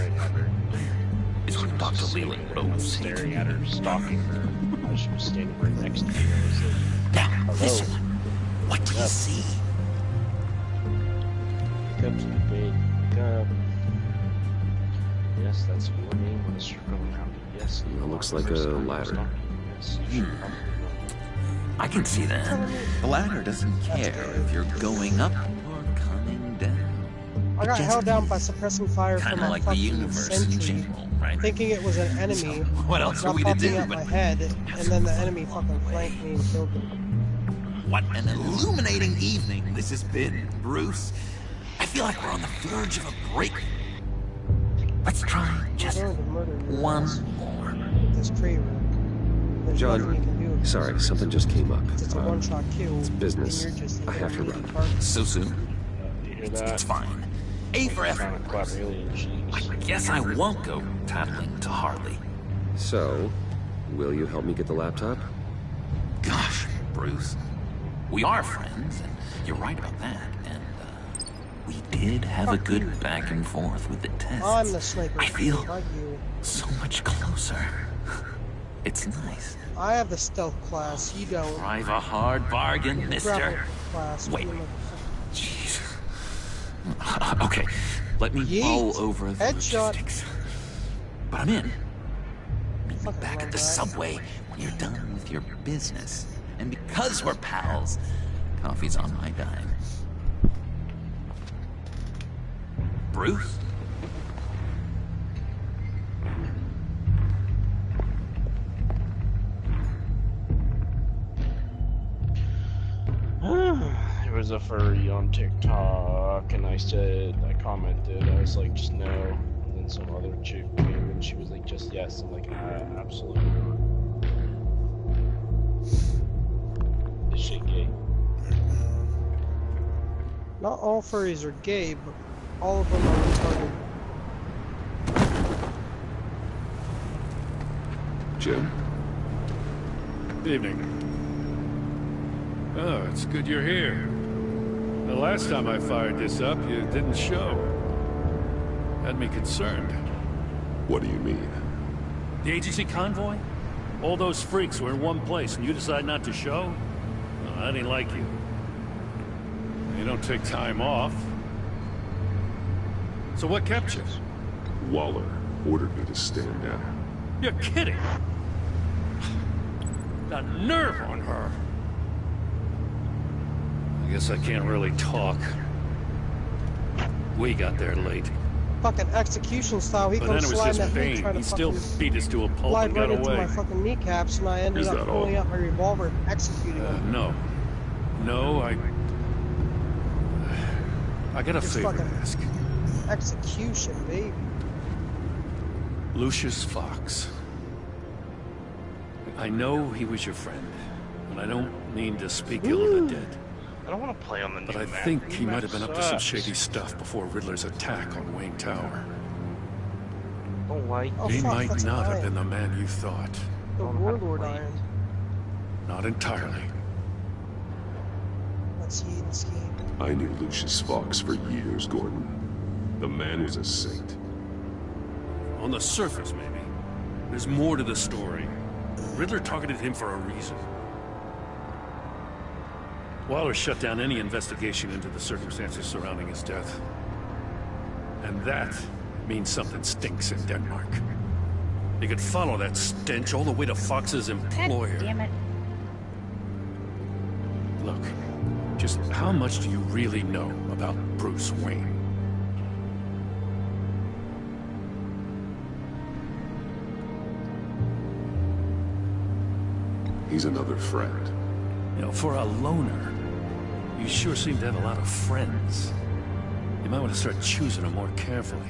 Is what Dr. Leland would always say. Staring at her, stalking her. She was standing right next to me. Now, this one. What do you see? Pick up, big, pick up. Yes, that's your name on the circle around it. Yes. It looks like a ladder. Yes, I can see that. The ladder doesn't care if you're going up or coming down. I got held down by suppressing fire from a like the fucking universe in sentry, general, right? thinking it was an enemy. So, what else are we to do? At my head, and then the enemy fucking flanked me and killed me. What an illuminating evening this has been, Bruce. I feel like we're on the verge of a break. Let's try just one more. This tree room. There's nothing you can do. Sorry, something just came up. It's a one-shot kill. It's business. And you're just I have to run. So soon? It's fine. A for effort. I guess I won't go tattling to Harley. So, will you help me get the laptop? Gosh, Bruce. We are friends, and you're right about that. And, we did have a good back and forth with the tests. I'm the sniper. I feel so much closer. It's nice. I have the stealth class, you don't. Drive a hard bargain, mister. Class, Wait. Jeez. Okay, let me mull over the logistics. But I'm in. Meet me back at the subway when you're done with your business. And because we're pals, coffee's on my dime. Bruce? There was a furry on TikTok, and I commented, I was like, just no. And then some other chick came, and she was like, just yes. I'm like, absolutely not. Is she gay? Not all furries are gay, but all of them are retarded. Jim? Evening. Oh, it's good you're here. The last time I fired this up, you didn't show. Had me concerned. What do you mean? The agency convoy? All those freaks were in one place and you decide not to show? No, I didn't like you. You don't take time off. So what kept you? Waller ordered me to stand down. You're kidding! The nerve on her! I guess I can't really talk. We got there late. Fucking execution style. He but comes then it was sliding just that Bane. trying to He still beat us to a pulp slide and right got into away. my fucking kneecaps, and I ended up pulling out my revolver and executing him. No, I got a favor to ask. Execution, baby. Lucius Fox. I know he was your friend, and I don't mean to speak ill of the dead. I don't want to play on the new But I map. think he might have been up to some shady stuff before Riddler's attack on Wayne Tower. Don't like He might not have been the man you thought. The Warlord Iron. Not entirely. Let's see the scheme. I knew Lucius Fox for years, Gordon. The man was a saint. On the surface, maybe. There's more to the story. Riddler targeted him for a reason. Waller shut down any investigation into the circumstances surrounding his death. And that means something stinks in Denmark. You could follow that stench all the way to Fox's employer. God damn it. Look, just how much do you really know about Bruce Wayne? He's another friend. You know, for a loner, you sure seem to have a lot of friends. You might want to start choosing them more carefully.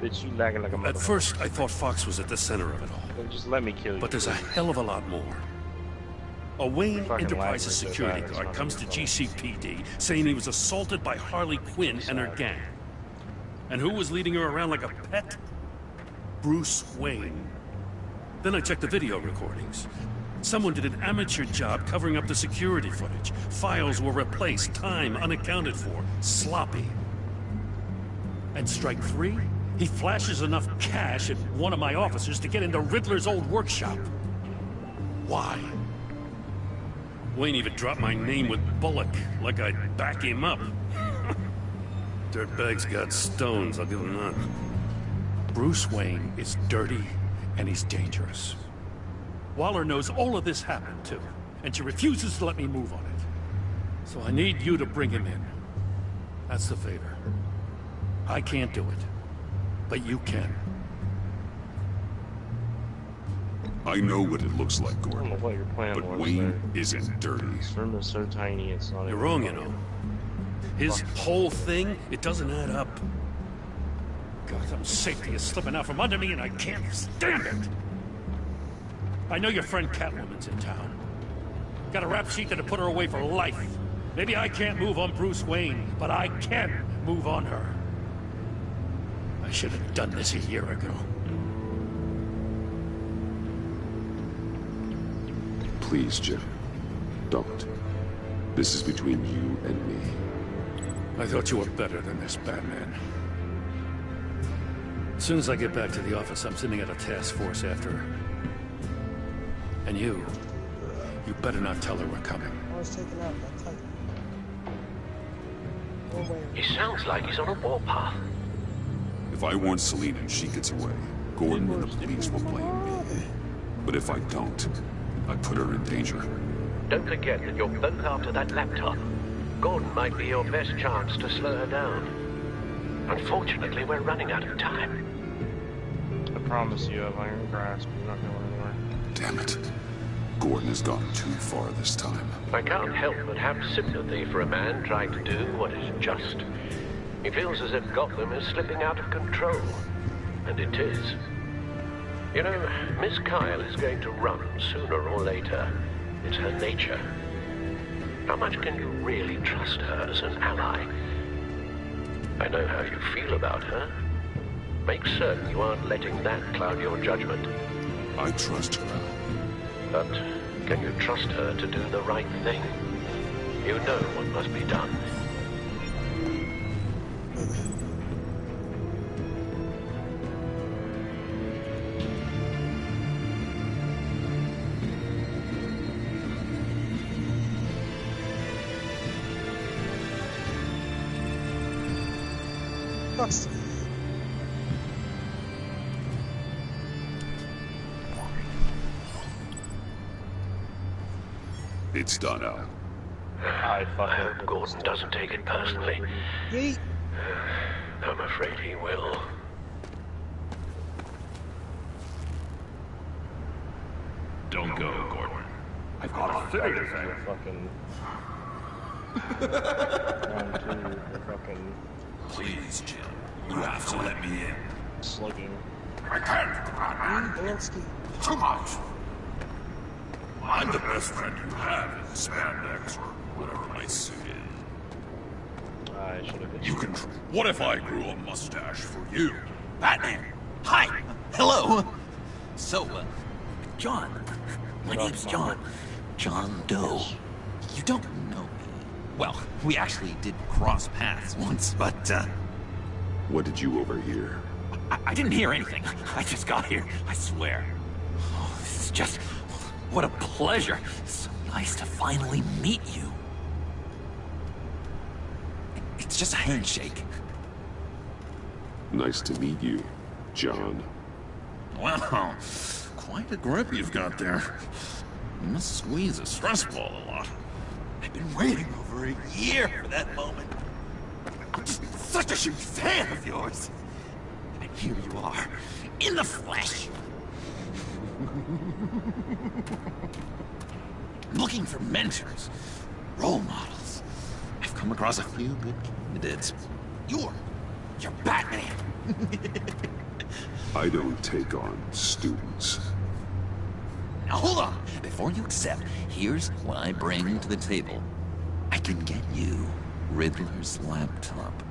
Bitch, you lagging like a motherfucker. At first, I thought Fox was at the center of it all. Then just let me kill you. But there's a hell of a lot more. A Wayne Enterprises security guard comes to GCPD saying he was assaulted by Harley Quinn and her gang. And who was leading her around like a pet? Bruce Wayne. Then I checked the video recordings. Someone did an amateur job covering up the security footage. Files were replaced, time unaccounted for, sloppy. And strike three? He flashes enough cash at one of my officers to get into Riddler's old workshop. Why? Wayne even dropped my name with Bullock, like I'd back him up. Dirtbag's got stones, I'll give him that. Bruce Wayne is dirty, and he's dangerous. Waller knows all of this happened, too, and she refuses to let me move on it. So I need you to bring him in. That's the favor. I can't do it, but you can. I know what it looks like, Gordon. I don't know what your plan but was Wayne there. isn't dirty. His room is so tiny, it's not. You're wrong, you know. His whole thing, it doesn't add up. Gotham's safety is slipping out from under me, and I can't stand it. I know your friend Catwoman's in town. Got a rap sheet that'll put her away for life. Maybe I can't move on Bruce Wayne, but I can move on her. I should have done this a year ago. Please, Jim. Don't. This is between you and me. I thought you were better than this, Batman. As soon as I get back to the office, I'm sending out a task force after her. And you better not tell her we're coming. I was taken out that tight. He sounds like he's on a warpath. If I warn Selina and she gets away, Gordon and the police will blame me. But if I don't, I put her in danger. Don't forget that you're both after that laptop. Gordon might be your best chance to slow her down. Unfortunately, we're running out of time. I promise you have iron grasp. You're not going anywhere. Damn it. Gordon has gone too far this time. I can't help but have sympathy for a man trying to do what is just. He feels as if Gotham is slipping out of control. And it is. You know, Miss Kyle is going to run sooner or later. It's her nature. How much can you really trust her as an ally? I know how you feel about her. Make certain you aren't letting that cloud your judgment. I trust her. But can you trust her to do the right thing? You know what must be done. It's done, Al. I hope Gordon doesn't take it personally. I'm afraid he will. Don't go, Gordon. I've got a theory to say. Fucking. Round two, fucking. Please, Jim. You have to let me in. Slugging. I can't. Too much. I'm the best friend you have in spandex or whatever might suit in. I should have been. You can. What if I grew a mustache for you? Batman! Hi! Hello! So, John. My name's John. John Doe. You don't know me. Well, we actually did cross paths once, but, What did you overhear? I didn't hear anything. I just got here, I swear. Oh, this is just... What a pleasure. So nice to finally meet you. It's just a handshake. Nice to meet you, John. Wow. Quite a grip you've got there. You must squeeze a stress ball a lot. I've been waiting over a year for that moment. I'm just such a huge fan of yours. And here you are, in the flesh. Looking for mentors, role models. I've come across a few good candidates. You're Batman. I don't take on students. Now hold on. Before you accept, here's what I bring to the table. I can get you Riddler's laptop.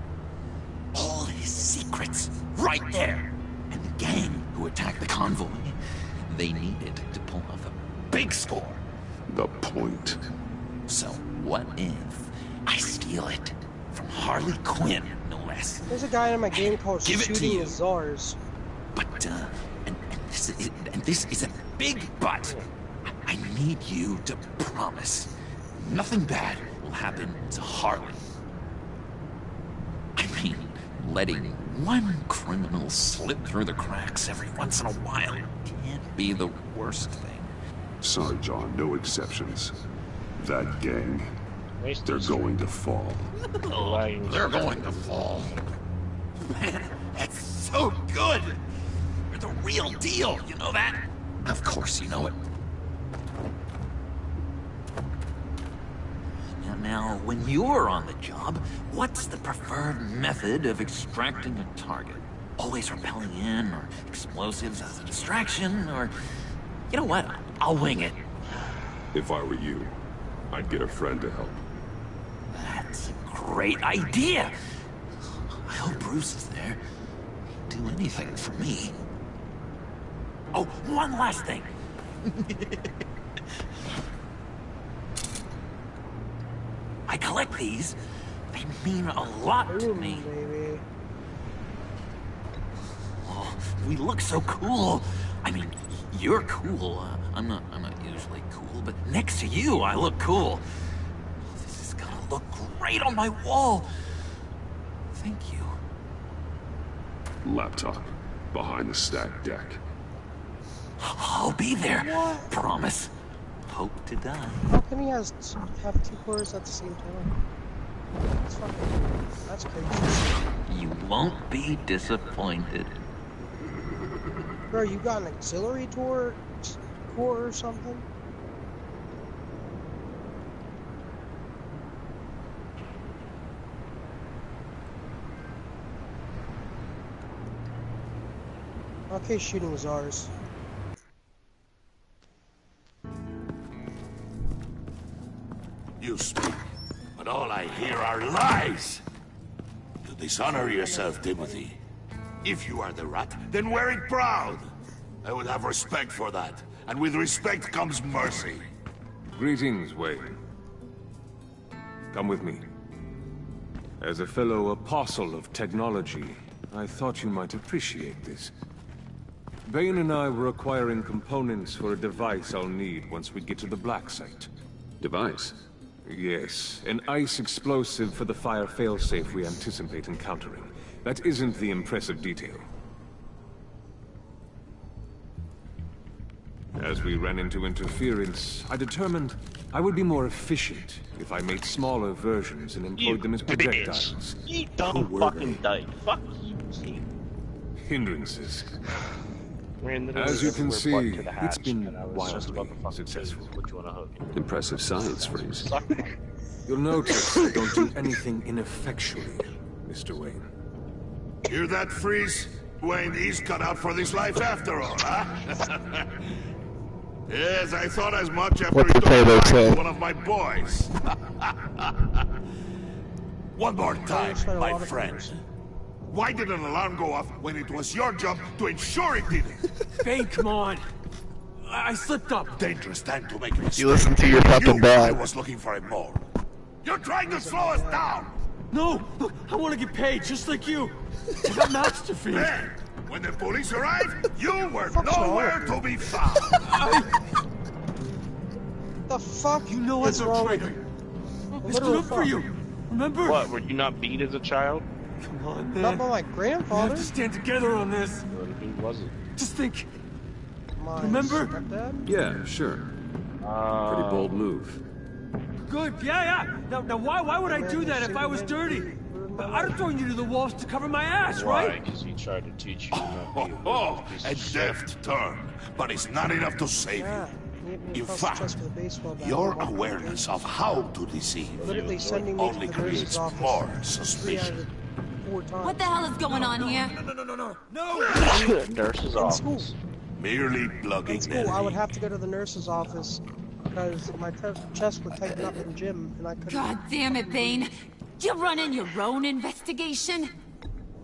All his secrets, right there. And the gang who attacked the convoy, they needed to pull off a big score. The point. So what if I steal it from Harley Quinn, no less? There's a guy in my game called Shooting the Czars. But, and this is a big but. I need you to promise nothing bad will happen to Harley. I mean, letting one criminal slip through the cracks every once in a while can't be the worst thing. Sorry, John, no exceptions. That gang, they're going to fall. They're going to fall. Man, that's so good! You're the real deal, you know that? Of course you know it. Now, when you're on the job, what's the preferred method of extracting a target? Always rappelling in, or explosives as a distraction, or... You know what? I'll wing it. If I were you, I'd get a friend to help. That's a great idea! I hope Bruce is there. He'd do anything for me. Oh, one last thing. I collect these. They mean a lot to me. Baby. Oh, we look so cool. I mean, you're cool. I'm not usually cool, but next to you, I look cool. This is gonna look great on my wall. thank you. Laptop. Behind the stacked deck. I'll be there. What? Promise. Hope to die. How come he has have two cores at the same time? That's crazy. You won't be disappointed. Bro, you got an auxiliary core or something? Okay, shooting was ours. You speak, but all I hear are lies! You dishonor yourself, Timothy. If you are the rat, then wear it proud! I would have respect for that, and with respect comes mercy. Greetings, Wayne. Come with me. As a fellow apostle of technology, I thought you might appreciate this. Bane and I were acquiring components for a device I'll need once we get to the Black Site. Device? Yes, an ice explosive for the fire failsafe we anticipate encountering. That isn't the impressive detail. As we ran into interference, I determined I would be more efficient if I made smaller versions and employed them as projectiles. You dumb fucking dyke. Fuck you. Hindrances. As you can see, it's been wildly successful. Impressive science, Freeze. You'll notice I don't do anything ineffectually, Mr. Wayne. Hear that, Freeze? Wayne, he's cut out for this life after all, huh? Yes, I thought as much after he took one of my boys. One more time, my friend. Why did an alarm go off when it was your job to ensure it didn't? Bane, come on. I slipped up. Dangerous time to make a mistake. You listen to your fucking I dad. was looking for a more. You're trying to slow us down. No, look, I want to get paid just like you. I got mouths to feed. Then, when the police arrived, you were nowhere to be found. The fuck? You know I'm a traitor. I stood up for you. Remember? What? Were you not beat as a child? Come on, man. Not by my grandfather. We have to stand together on this. Who was it? Just think. My Remember? stepdad? Yeah, sure. Pretty bold move. Good, yeah. Now why would I do that if I was dirty? I'd have thrown you to the walls to cover my ass, Why? right? Because he tried to teach you not to be A deft turn, but it's not enough to save Yeah. you. In fact, your awareness of how to deceive Literally sending me only to the nurse's creates office more 3 out suspicion. of 4 times. What the hell is going on here? No! Nurse's In school. office. Merely plugging In school, I would have to go to the nurse's office because my chest would tighten up in the gym and I couldn't. God damn it, Bane. You're running your own investigation?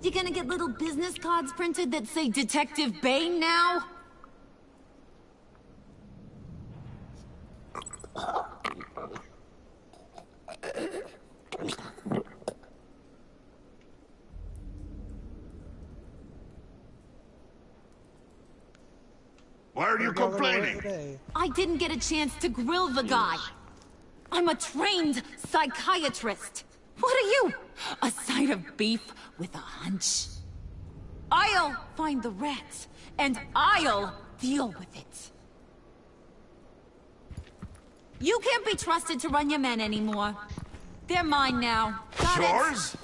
You gonna get little business cards printed that say Detective Bane now? Why are you complaining? I didn't get a chance to grill the guy. I'm a trained psychiatrist. What are you? A side of beef with a hunch? I'll find the rats, and I'll deal with it. You can't be trusted to run your men anymore. They're mine now. Got Yours?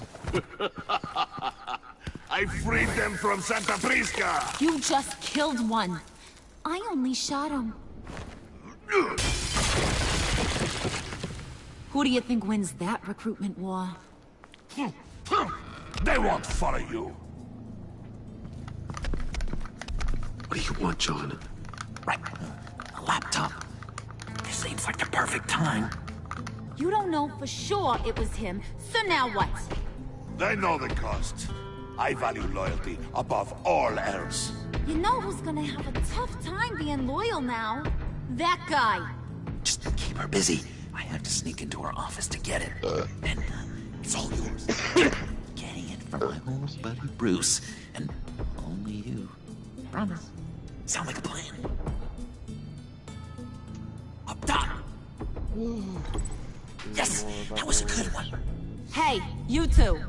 I freed them from Santa Prisca! You just killed one. I only shot him. Who do you think wins that recruitment war? They won't follow you. What do you want, John? Right. A laptop. This seems like the perfect time. You don't know for sure it was him, so now what? They know the cost. I value loyalty above all else. You know who's gonna have a tough time being loyal now? That guy. Just keep her busy. I have to sneak into her office to get it. And it's all yours. Getting it from my old buddy Bruce. And only you. Promise. Sound like a plan? Up top! Yes! That was a good one. Hey, you two.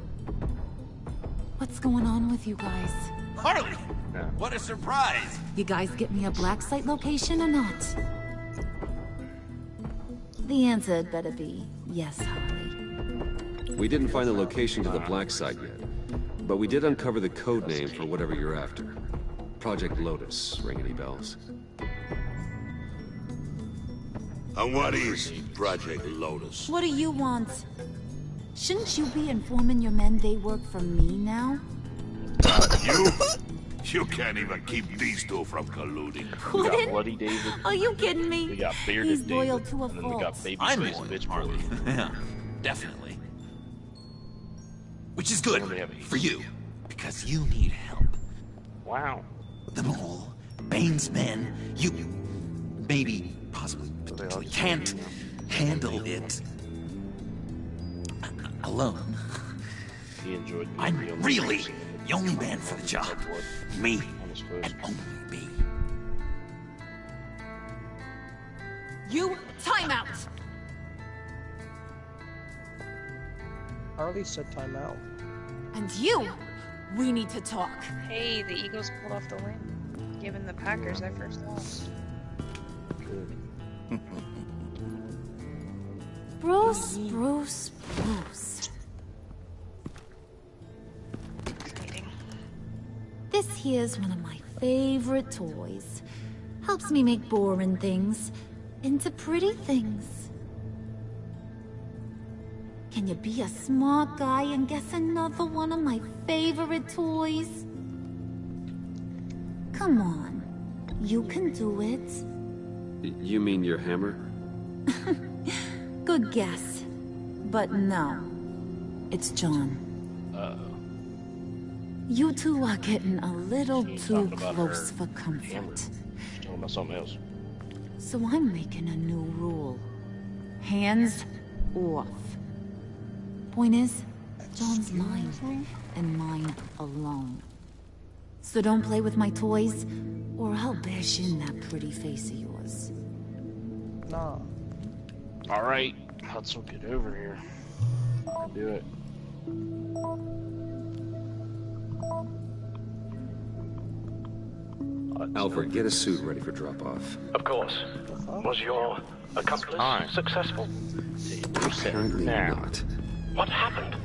What's going on with you guys? Harley! What a surprise! You guys get me a black site location or not? The answer had better be yes, Harley. We didn't find the location to the black site yet, but we did uncover the code name for whatever you're after. Project Lotus. Ring any bells? And what is Project Lotus? What do you want? Shouldn't you be informing your men they work for me now? You? You can't even keep these two from colluding. We got Bloody David. Are you kidding me? We got Bearded He's loyal David. to a And then we got fault. Baby I'm Face loyal, Bitch Harley. Boy. Yeah, definitely. Which is good for you, because you need help. Wow. The mole, Bane's men, you, maybe, possibly, can't handle it alone. He enjoyed I'm really the only man for the job. Me, and only me. You, time out! Harley said time out. And you, we need to talk. Hey, the Eagles pulled off the win, giving the Packers their first loss. Bruce. This here's one of my favorite toys. Helps me make boring things into pretty things. Can you be a smart guy and guess another one of my favorite toys? Come on, you can do it. You mean your hammer? Good guess. But no, it's John. You two are getting a little too close for comfort. She's talking about something else. So I'm making a new rule. Hands off. Point is, John's mine, and mine alone. So don't play with my toys, or I'll bash in that pretty face of yours. Nah. Alright, Hudson, get over here. I'll do it. Alfred, get a suit ready for drop-off. Of course. Was your accomplice successful? Apparently not. What happened?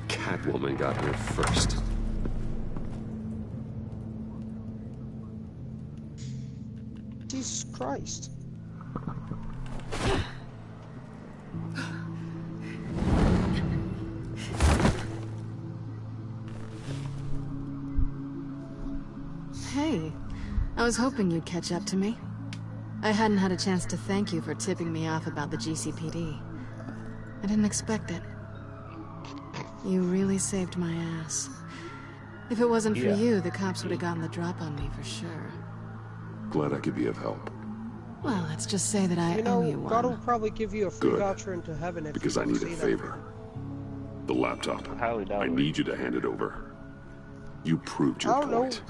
Catwoman got her first. Jesus Christ. Hey, I was hoping you'd catch up to me. I hadn't had a chance to thank you for tipping me off about the GCPD. I didn't expect it. You really saved my ass. If it wasn't for you, the cops would have gotten the drop on me for sure. Glad I could be of help. Well, let's just say that I owe you one. God will probably give you a free Good. voucher into heaven if Because you I don't need a see that. favor. The laptop. I need you to hand it over. You proved your I don't know. point.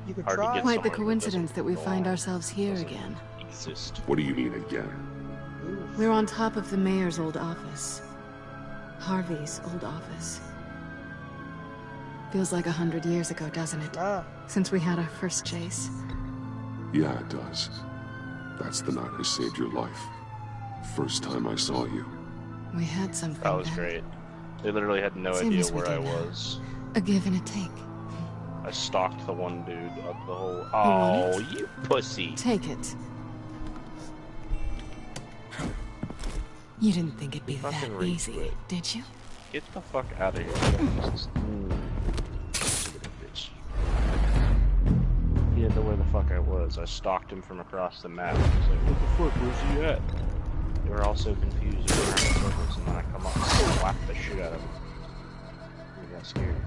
You could Hard to try. get Quite the someone coincidence that we find ourselves here again. Exist. What do you mean again? We're on top of the mayor's old office. Harvey's old office. Feels like 100 years ago, doesn't it? Since we had our first chase. Yeah, it does. That's the night I saved your life. First time I saw you. We had something That was then. great. They literally had no Same idea as we where I do now. was. A give and a take. I stalked the one dude up the whole. want Oh, it? you pussy! Take it. You didn't think it'd be that Fucking rage easy, quit. did you? Get the fuck out of here! Bitch. He didn't know where the fuck I was. I stalked him from across the map. I was like, "What the fuck? Where's he at?" They were all so confused. They were around in circles, and then I come up and slap the shit out of him. He got scared.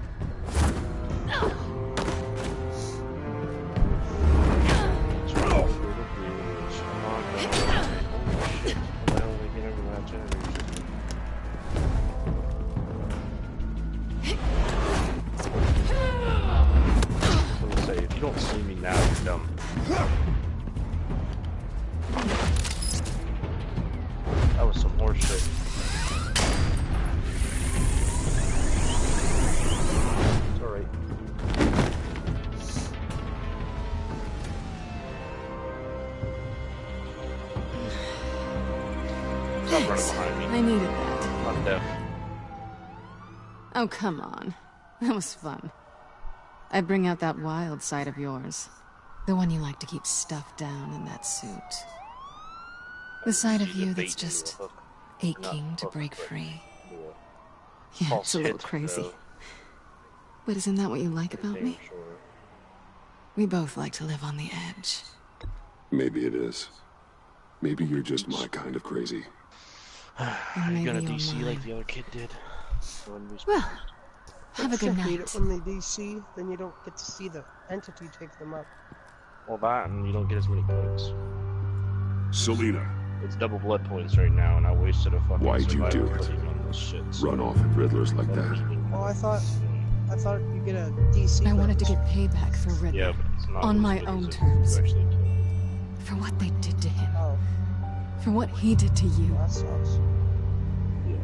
If you don't see me now, you're dumb. That was some horse shit. It's alright. Thanks. I needed that. I'm deaf. Oh, come on. That was fun. I bring out that wild side of yours. The one you like to keep stuffed down in that suit. The side of you that's just aching to break free. Yeah, it's a little crazy. But isn't that what you like about me? We both like to live on the edge. Maybe it is. Maybe you're just my kind of crazy. Are you gonna DC like the other kid did? Well, have a good night. Hate it when they DC, then you don't get to see the entity take them up. Well, that, and you don't get as many points. Selena. It's double blood points right now, and I wasted a fucking Why'd you do survivor it? pudding on this shit. So Run off at Riddlers like that. Oh, I thought you get a DC. I wanted to get payback for Riddler. Yeah, but it's not on as my big own as it terms. is actually. For what they did to him. Oh. For what he did to you. That sucks. Yeah.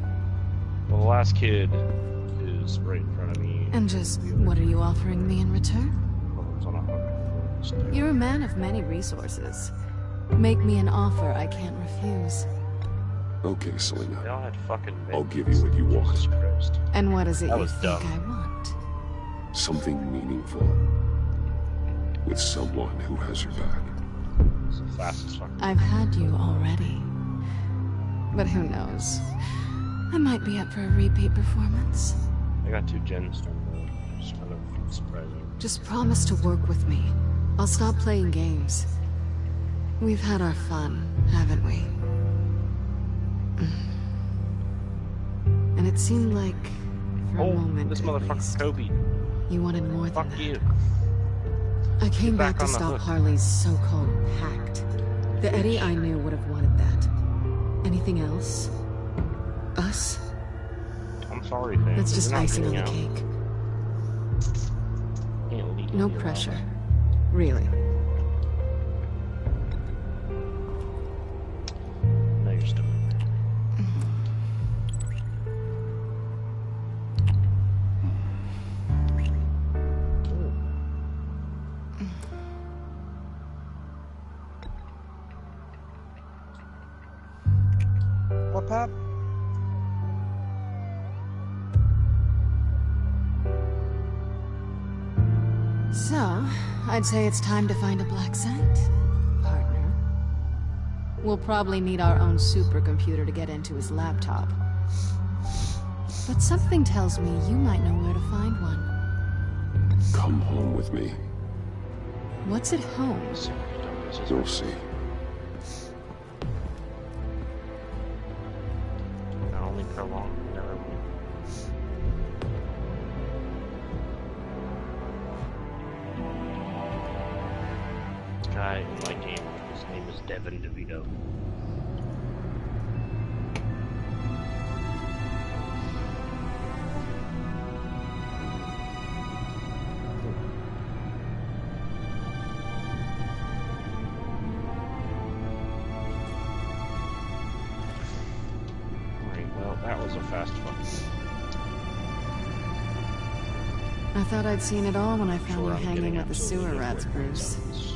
Well, the last kid is right in front of me. And just, what are you offering me in return? It's on a hook. You're a man of many resources. Make me an offer I can't refuse. Okay, Selena. They all had fucking I'll give you what you want. And what is it That you was think dumb. I want? Something meaningful. With someone who has your back. It's the fastest fucking. I've had you already. But who knows? I might be up for a repeat performance. I got 2 gens done though. It's kind of surprising. Just promise to work with me. I'll stop playing games. We've had our fun, haven't we? And it seemed like, for a moment this at motherfucker least, Kobe. you wanted more than Fuck that. you. I came Get back back to on the stop hook. Harley's so-called pact. The Eddie I knew would have wanted that. Anything else? Us? I'm sorry, fam. That's but just you're not icing on the getting out. cake. Can't leave No me pressure. alone. Really. No, you're still. What, Pap? So, I'd say it's time to find a black scent, partner. We'll probably need our own supercomputer to get into his laptop. But something tells me you might know where to find one. Come home with me. What's at home? You'll see. Not only prolong, never win. This guy in my game, his name is Devin DeVito. Alright, well, that was a fast fucking. I thought I'd seen it all when I found Sure, you I'm hanging getting with the absolutely sewer no rats, point Bruce. seconds.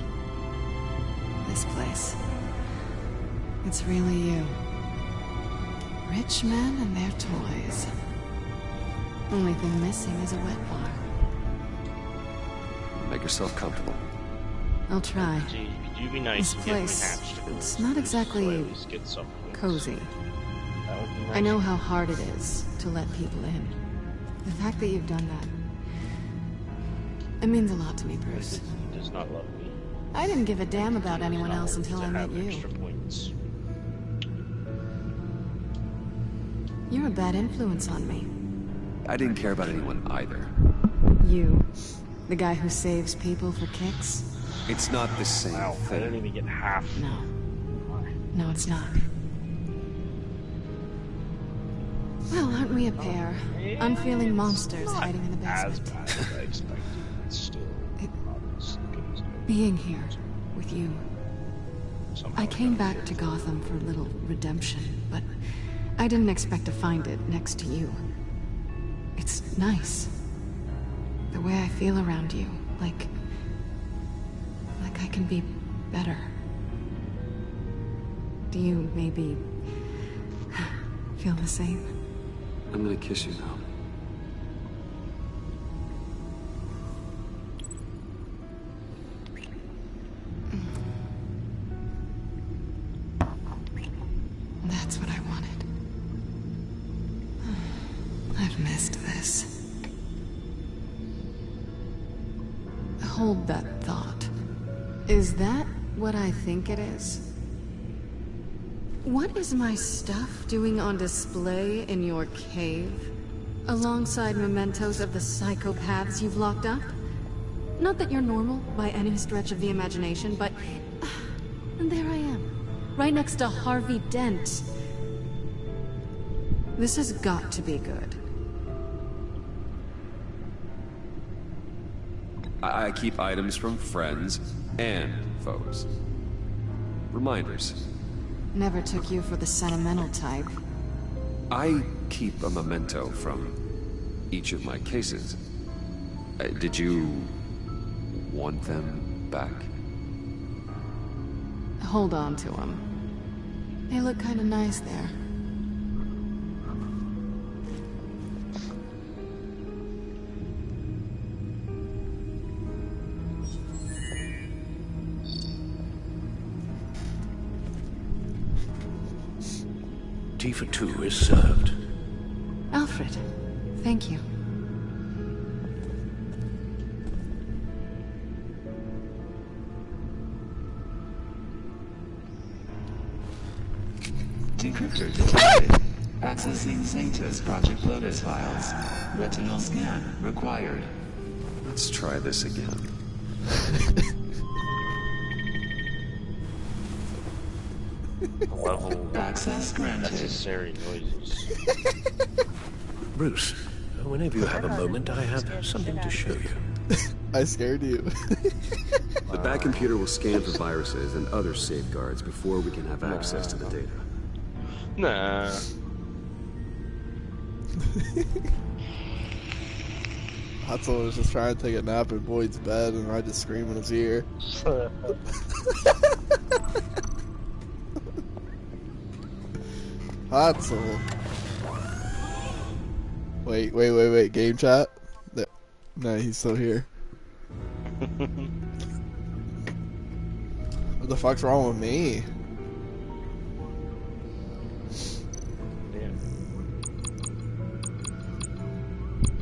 This place. It's really you. Rich men and their toys. Only thing missing is a wet bar. Make yourself comfortable. I'll try. Gee, could you be nice This and get me place, hatched? it's not So I exactly at least get something. cozy. That would be nice. I know how hard it is to let people in. The fact that you've done that, it means a lot to me, Bruce. He does not love me. I didn't give a damn about anyone else until I met you. Extra points. You're a bad influence on me. I didn't care about anyone either. You, the guy who saves people for kicks? It's not the same Wow, I thing. didn't even get half. No. No, it's not. Well, aren't we a pair? Unfeeling monsters hiding in the As basement. bad as I expected. It's still not as good as Being here with you. somehow I came got back to Gotham for a little redemption, but I didn't expect to find it next to you. It's nice. The way I feel around you, like I can be better. Do you maybe feel the same. I'm gonna kiss you now. That's what I wanted. I've missed this. Hold that thought. Is that what I think it is? What is my stuff doing on display in your cave? Alongside mementos of the psychopaths you've locked up? Not that you're normal by any stretch of the imagination, but... and there I am. Right next to Harvey Dent. This has got to be good. I keep items from friends and foes. Reminders. Never took you for the sentimental type. I keep a memento from each of my cases. Did you want them back? Hold on to them. They look kind of nice there. Tea for two is served. Alfred, thank you. Decryptor detected. Accessing Sanctus Project Lotus files. Retinal scan required. Let's try this again. Level access granted. Necessary noises. Bruce, whenever you have a moment, I have something to show you. I scared you. The back computer will scan for viruses and other safeguards before we can have access to the data. Nah. Hatzel was just trying to take a nap in Boyd's bed, and I just scream in his ear. Hatzel. Wait. Game chat? No, he's still here. What the fuck's wrong with me?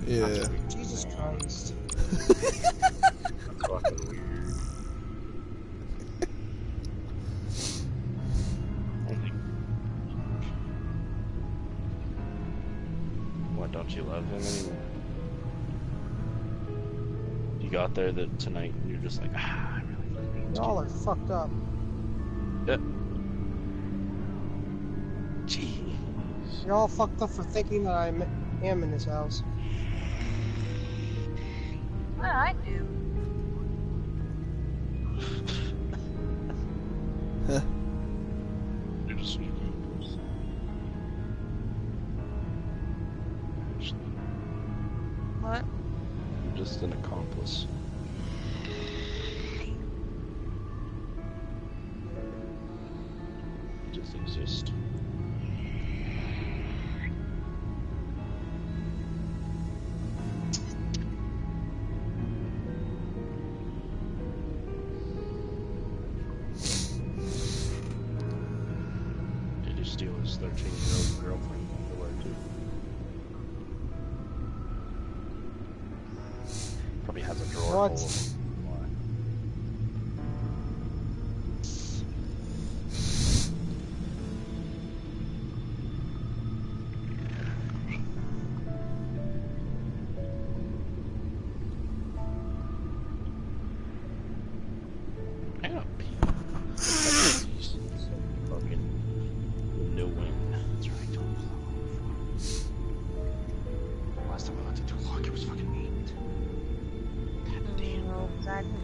Yeah. Jesus Christ. Fucking weird. What, don't you love him anymore? You got there tonight and you're just like, I really love him. Y'all are fucked up. Yep. Jeez. You're all fucked up for thinking that I am in this house. What did I do? You're just What? You're just an accomplice. You just exist. Did you steal his 13-year-old girlfriend underwear too? Probably has a drawer What? full of them.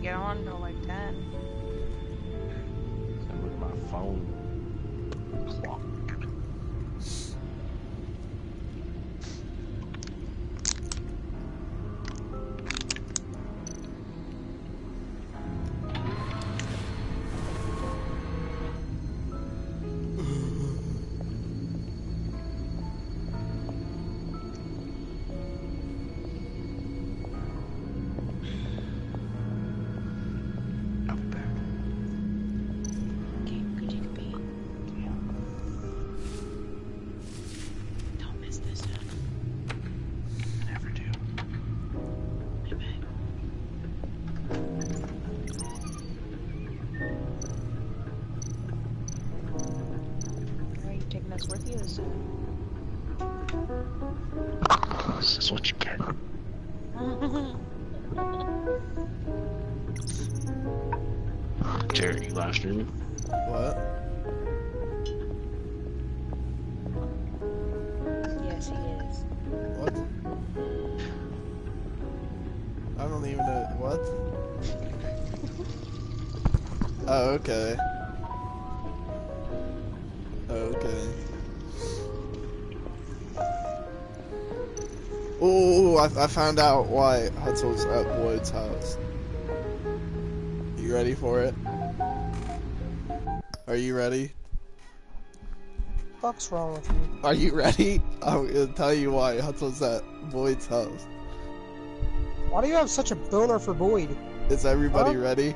Get on until like 10. And with my phone clock. This is what you get. Jared, you live streaming? What? Yes, he is. What? I don't even know. What? Oh, okay. Okay. Oh, I found out why Hutzel's at Boyd's house. You ready for it? Are you ready? What's wrong with you? Are you ready? I'm gonna tell you why Hutzel's at Boyd's house. Why do you have such a boner for Boyd? Is everybody ready?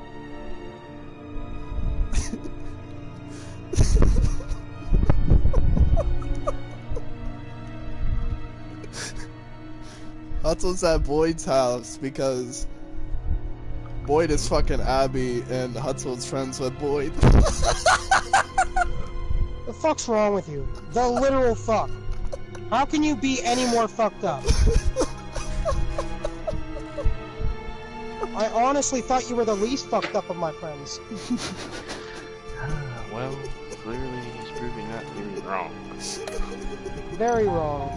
Hutzel's at Boyd's house because Boyd is fucking Abby and Hutzel's friends with Boyd. The fuck's wrong with you? The literal fuck. How can you be any more fucked up? I honestly thought you were the least fucked up of my friends. Well, clearly he's proving that to be wrong. Very wrong.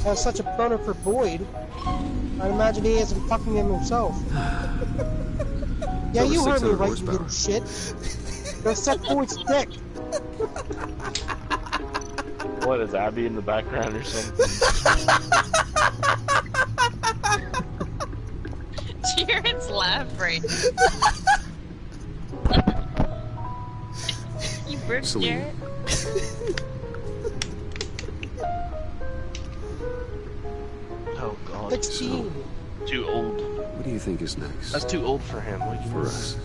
Has such a boner for Boyd. I'd imagine he isn't fucking him himself. Yeah, you heard me right, you little shit. Go suck Boyd's dick. What, is Abby in the background or something? Jared's laugh right You burped, Jared? Oh god. 16. Too old. What do you think is next? That's too old for him. For us.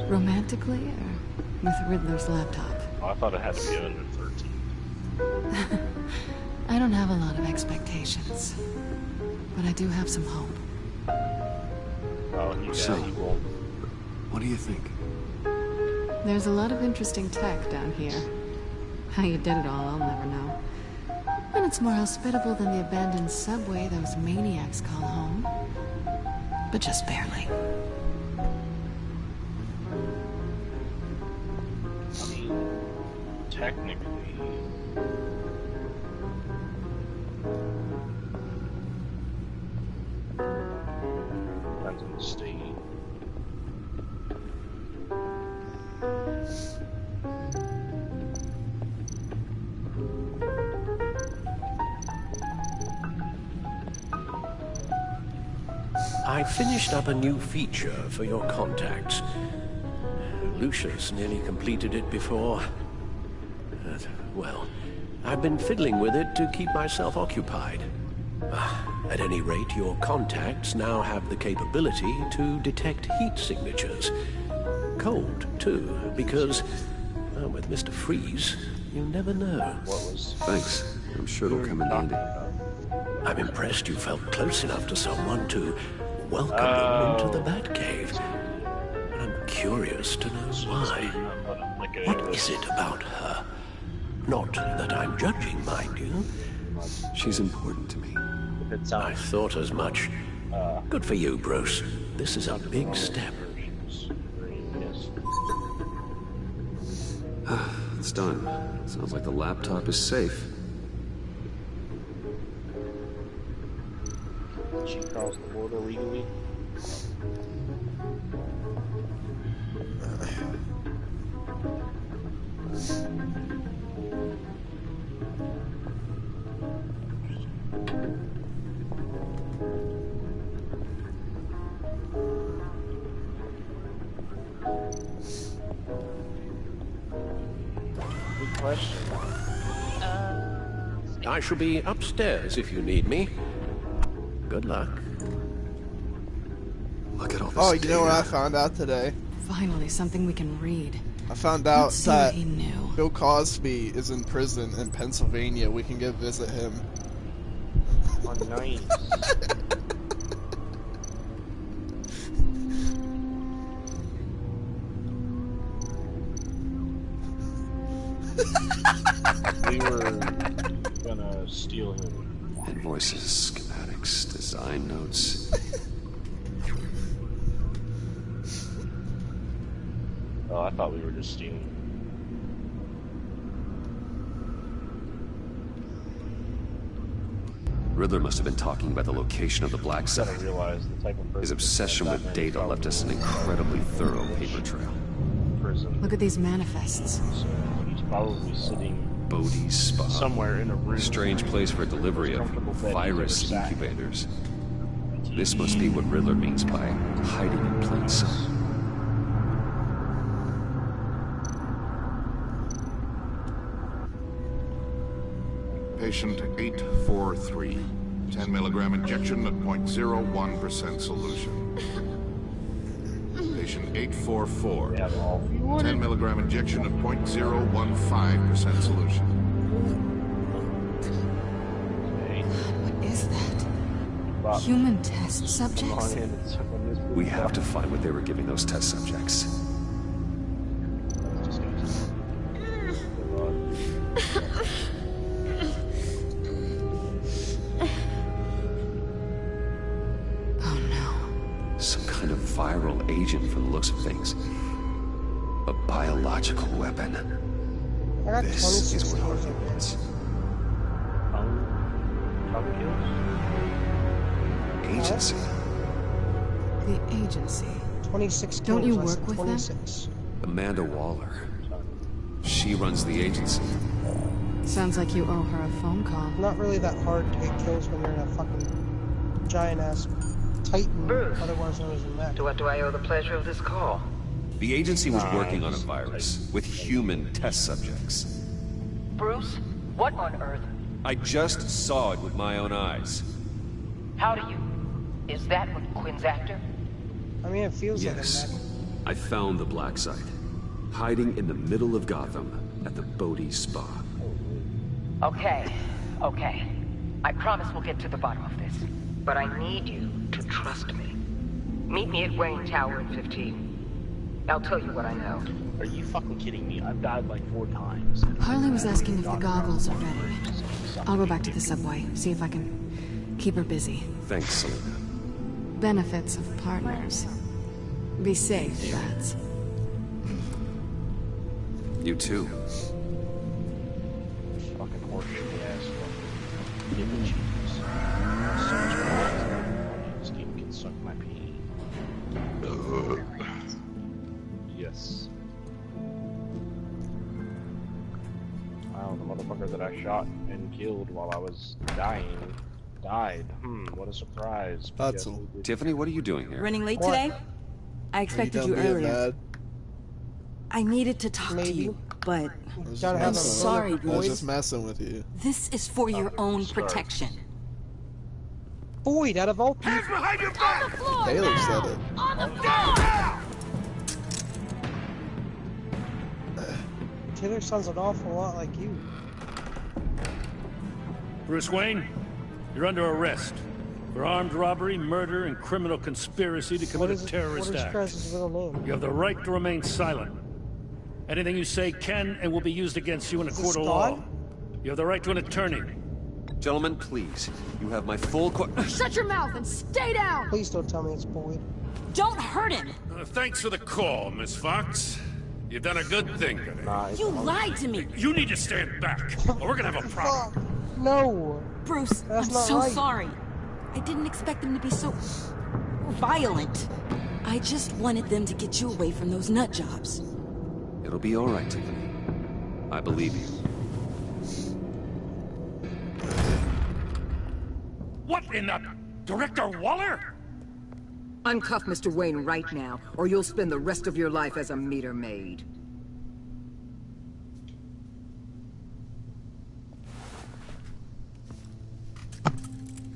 Romantically, or with Riddler's laptop? Oh, I thought it had to be under 13. I don't have a lot of expectations, but I do have some hope. Oh, So, he won't. what do you think? There's a lot of interesting tech down here. How you did it all, I'll never know. And it's more hospitable than the abandoned subway those maniacs call home. But just barely. I mean, technically... Depends on the state. I finished up a new feature for your contacts. Lucius nearly completed it before. Well, I've been fiddling with it to keep myself occupied. At any rate, your contacts now have the capability to detect heat signatures. Cold, too, because, well, with Mr. Freeze, you never know. Thanks. I'm sure it'll come in handy. I'm impressed you felt close enough to someone to welcome them into the Batcave. And I'm curious to know why. What is it about her? Not that I'm judging, mind you. She's important to me. I thought as much. Good for you, Bruce. This is a big step. It's done. Sounds like the laptop is safe. She crossed the border legally. Good question. I shall be upstairs if you need me. Good luck. Look at all this Oh, you know what I found out today? Finally, something we can read. I found out Let's see what that he knew. Bill Cosby is in prison in Pennsylvania. We can go visit him. Oh, nice. We were gonna steal him. Invoices, schematics, design notes. Oh, I thought we were just stealing. Riddler must have been talking about the location of the black site. Realize the type of His obsession with data left us an incredibly thorough paper trail. Look at these manifests. So he's probably sitting Bodhi's Spa. somewhere in a room. Strange place for delivery of virus incubators. This must be what Riddler means by hiding in plain sight. Patient 843. 10 milligram injection at 0.01% solution. Patient 844. 10 milligram injection at 0.015% solution. What is that? Human test subjects? We have to find what they were giving those test subjects. Viral agent from the looks of things. A biological weapon. This is what Harley wants. Agency. The agency. 26 Don't you kills, work with 26. them? Amanda Waller. She runs the agency. Sounds like you owe her a phone call. Not really that hard to get kills when you're in a fucking giant-ass Titan, Bruce, otherwise known as a mech. to what do I owe the pleasure of this call? The agency was working on a virus with human test subjects. Bruce, what on earth? I just saw it with my own eyes. How do you? Is that what Quinn's after? I mean, it feels Yes. like a mech. I found the black site, hiding in the middle of Gotham at the Bodhi Spa. Okay. I promise we'll get to the bottom of this. But I need you to trust me. Meet me at Wayne Tower at 15. I'll tell you what I know. Are you fucking kidding me? I've died like 4 times. Harley was asking if the goggles are ready. I'll go back to the subway, see if I can keep her busy. Thanks, Selena. Benefits of partners. Be safe, lads. You too. Fucking horseshit ass fucking dipper cheese. So much more. Steve can suck my pee. Yes. Wow, the motherfucker that I shot and killed while I was dying died. What a surprise. That's Tiffany, what are you doing here? Running late today? I expected you earlier. I needed to talk to you, but I'm sorry, I was boys. just messing with you. This is for your own protection. Boyd, out of all people. Hands behind your back! Taylor said it. On the floor! Taylor sounds an awful lot like you. Bruce Wayne, you're under arrest for armed robbery, murder, and criminal conspiracy to commit a terrorist act. What is Chris's real name? You have the right to remain silent. Anything you say can and will be used against you in a court of law. You have the right to an attorney. Gentlemen, please. You have my full Shut your mouth and stay down! Please don't tell me it's Boyd. Don't hurt him! Thanks for the call, Miss Fox. You've done a good thing today. You lied to me! You need to stand back, or we're gonna have a problem. No! Bruce, That's I'm not so right. sorry. I didn't expect them to be so violent. I just wanted them to get you away from those nut jobs. It'll be all right, Tiffany. I believe you. What in the... Director Waller? Uncuff Mr. Wayne right now, or you'll spend the rest of your life as a meter maid.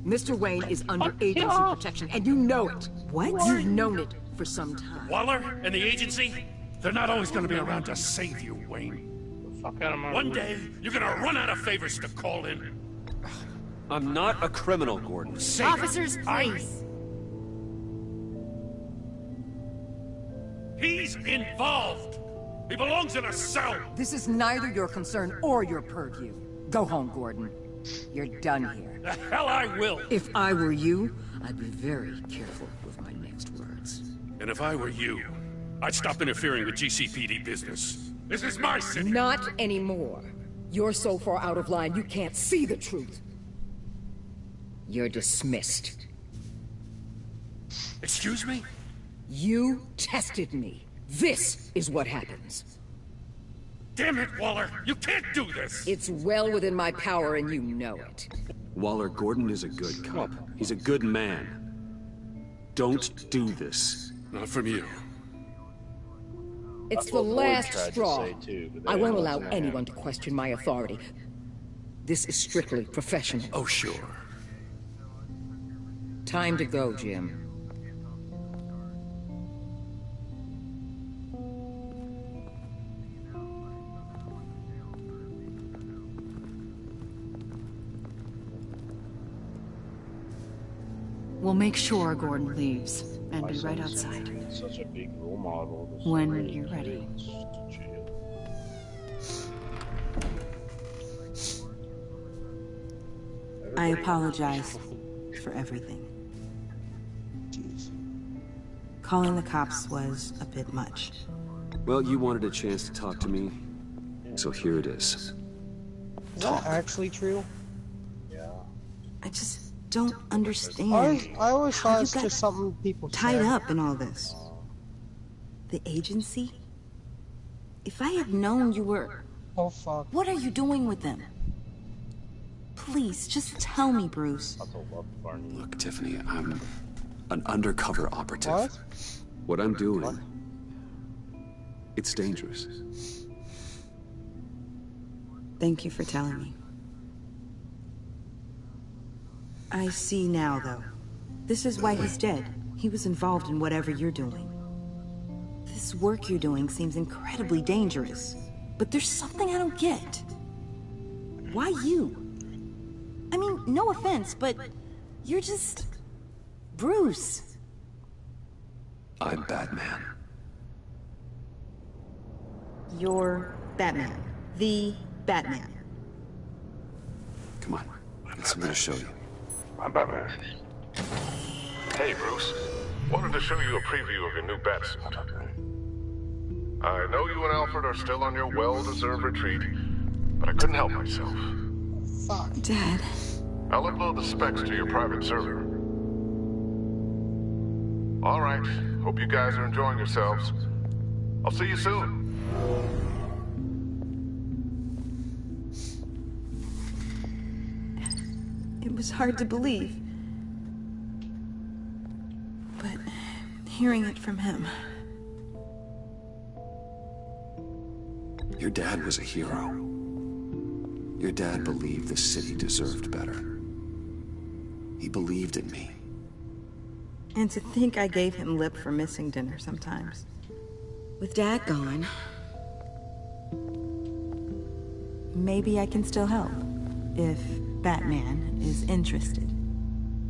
Mr. Wayne is under agency protection, and you know it. What? You've known it for some time. Waller and the agency? They're not always gonna be around to save you, Wayne. One day, you're gonna run out of favors to call in. I'm not a criminal, Gordon. Officers, please. He's involved. He belongs in a cell. This is neither your concern or your purview. Go home, Gordon. You're done here. The hell I will! If I were you, I'd be very careful with my next words. And if I were you, I'd stop interfering with GCPD business. This is my city! Not anymore. You're so far out of line, you can't see the truth. You're dismissed. Excuse me? You tested me. This is what happens. Damn it, Waller! You can't do this! It's well within my power and you know it. Waller, Gordon is a good cop. He's a good man. Don't do this. Not from you. It's the last straw. I won't allow anyone to question my authority. This is strictly professional. Oh, sure. Time to go, Jim. We'll make sure Gordon leaves, and be right outside. Such a big role model. When you're ready. I apologize for everything. Calling the cops was a bit much. Well, you wanted a chance to talk to me, so here it is. Is that actually true? Yeah. I just don't understand. I always thought it's just something people tied said. up in all this. The agency? If I had known you were... Oh, fuck. What are you doing with them? Please, just tell me, Bruce. Look, Tiffany, I'm an undercover operative. What? What I'm doing, it's dangerous. Thank you for telling me. I see now, though. This is why he's dead. He was involved in whatever you're doing. This work you're doing seems incredibly dangerous. But there's something I don't get. Why you? I mean, no offense, but you're just... Bruce. I'm Batman. You're Batman. The Batman. Come on, I'm gonna show you. I'm Batman. Hey, Bruce. Wanted to show you a preview of your new Batsuit. I know you and Alfred are still on your well-deserved retreat, but I couldn't help myself. Fuck. Dad. I'll upload the specs to your private server. All right. Hope you guys are enjoying yourselves. I'll see you soon. It was hard to believe. But hearing it from him... Your dad was a hero. Your dad believed the city deserved better. He believed in me. And to think I gave him lip for missing dinner sometimes. With Dad gone... maybe I can still help. If Batman is interested.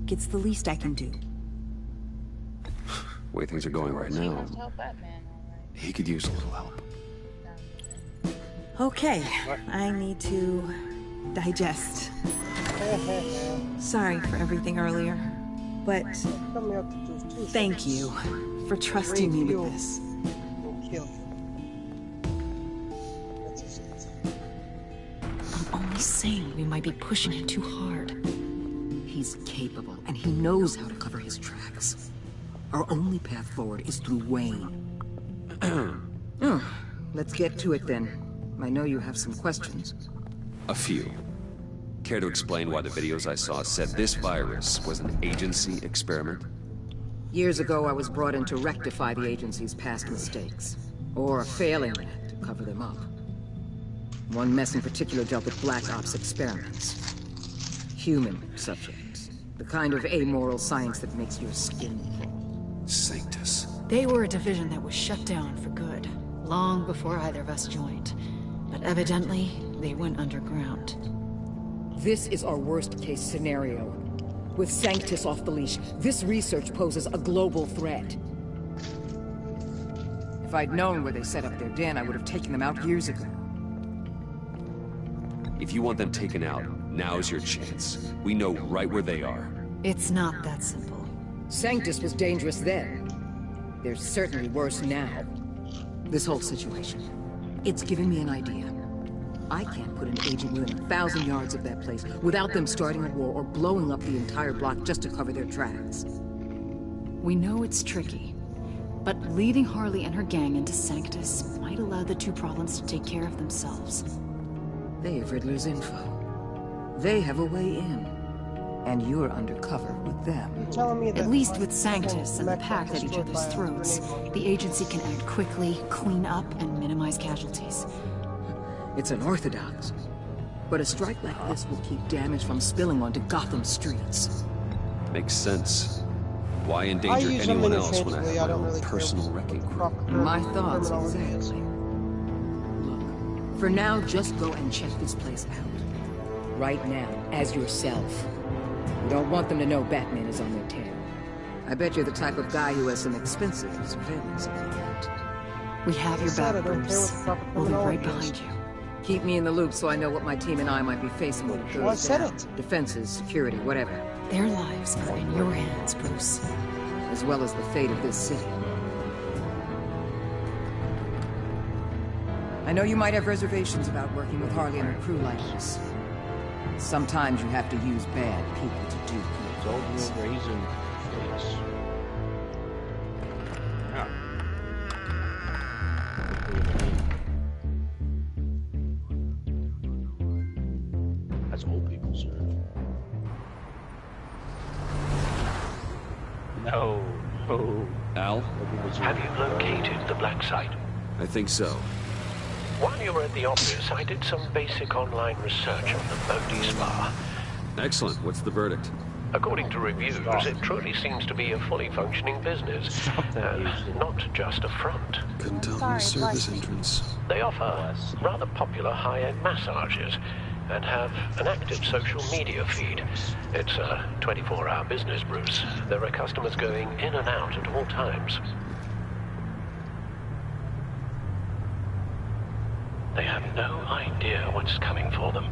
It's the least I can do. The way things are going right now, he could use a little help. Okay, I need to digest. Sorry for everything earlier, but thank you for trusting me with this. I'm only saying we might be pushing it too hard. He's capable, and he knows how to cover his tracks. Our only path forward is through Wayne. Let's get to it then. I know you have some questions. A few. Care to explain why the videos I saw said this virus was an agency experiment? Years ago, I was brought in to rectify the agency's past mistakes. Or failing to cover them up. One mess in particular dealt with Black Ops experiments. Human subjects. The kind of amoral science that makes your skin crawl. Sanctus. They were a division that was shut down for good, long before either of us joined. But evidently, they went underground. This is our worst-case scenario. With Sanctus off the leash, this research poses a global threat. If I'd known where they set up their den, I would have taken them out years ago. If you want them taken out, Now's your chance. We know right where they are. It's not that simple. Sanctus was dangerous then. They're certainly worse now. This whole situation, it's given me an idea. I can't put an agent within 1,000 yards of that place without them starting a war or blowing up the entire block just to cover their tracks. We know it's tricky, but leading Harley and her gang into Sanctus might allow the two problems to take care of themselves. They have Riddler's info. They have a way in. And you're undercover with them. Telling me that at least with Sanctus and the Pact at each other's throats, the agency can act quickly, clean up, and minimize casualties. It's unorthodox. But a strike like this will keep damage from spilling onto Gotham streets. Makes sense. Why endanger anyone else when I have my own personal wrecking crew? My thoughts exactly. Look, for now, just go and check this place out. Right now, as yourself. You don't want them to know Batman is on their tail. I bet you're the type of guy who has some expensive surveillance equipment. We have your back, Bruce. We'll be right behind you. Keep me in the loop so I know what my team and I might be facing when it goes down. Defenses, security, whatever. Their lives are in your hands, Bruce. As well as the fate of this city. I know you might have reservations about working with Harley and her crew like this. Sometimes you have to use bad people to do good things. Raisin face. Yeah. That's old people, sir. No. Oh. Al? Have you located the black site? I think so. While you were at the office, I did some basic online research on the Bodhi Spa. Excellent. What's the verdict? According to reviews, it truly seems to be a fully functioning business, not just a front. Couldn't tell from the service entrance. They offer rather popular high-end massages and have an active social media feed. It's a 24-hour business, Bruce. There are customers going in and out at all times. They have no idea what's coming for them.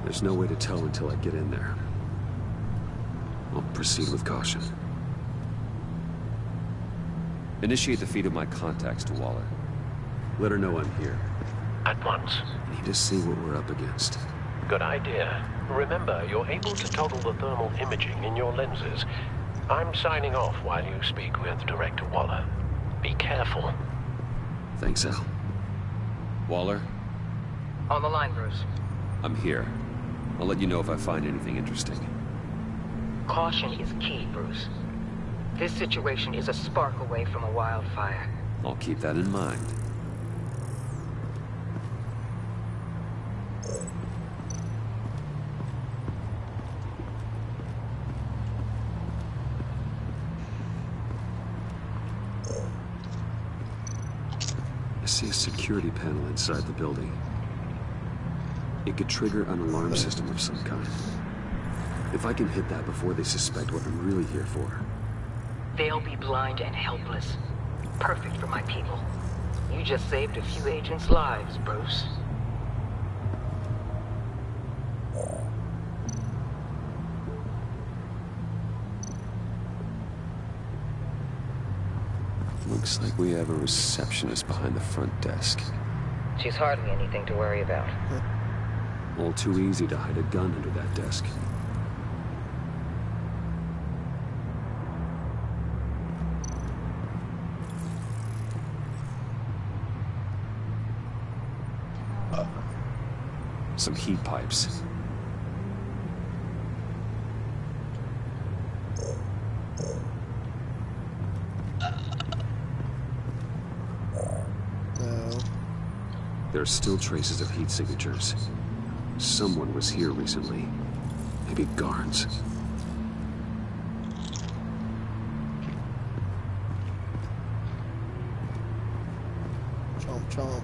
There's no way to tell until I get in there. I'll proceed with caution. Initiate the feed of my contacts to Waller. Let her know I'm here. At once. I need to see what we're up against. Good idea. Remember, you're able to toggle the thermal imaging in your lenses. I'm signing off while you speak with Director Waller. Be careful. Thanks, Al. Waller? On the line, Bruce. I'm here. I'll let you know if I find anything interesting. Caution is key, Bruce. This situation is a spark away from a wildfire. I'll keep that in mind. I see a security panel inside the building. It could trigger an alarm system of some kind. If I can hit that before they suspect what I'm really here for. They'll be blind and helpless. Perfect for my people. You just saved a few agents' lives, Bruce. Looks like we have a receptionist behind the front desk. She's hardly anything to worry about. All too easy to hide a gun under that desk. Some heat pipes. There are still traces of heat signatures. Someone was here recently. Maybe guards. Chomp chomp.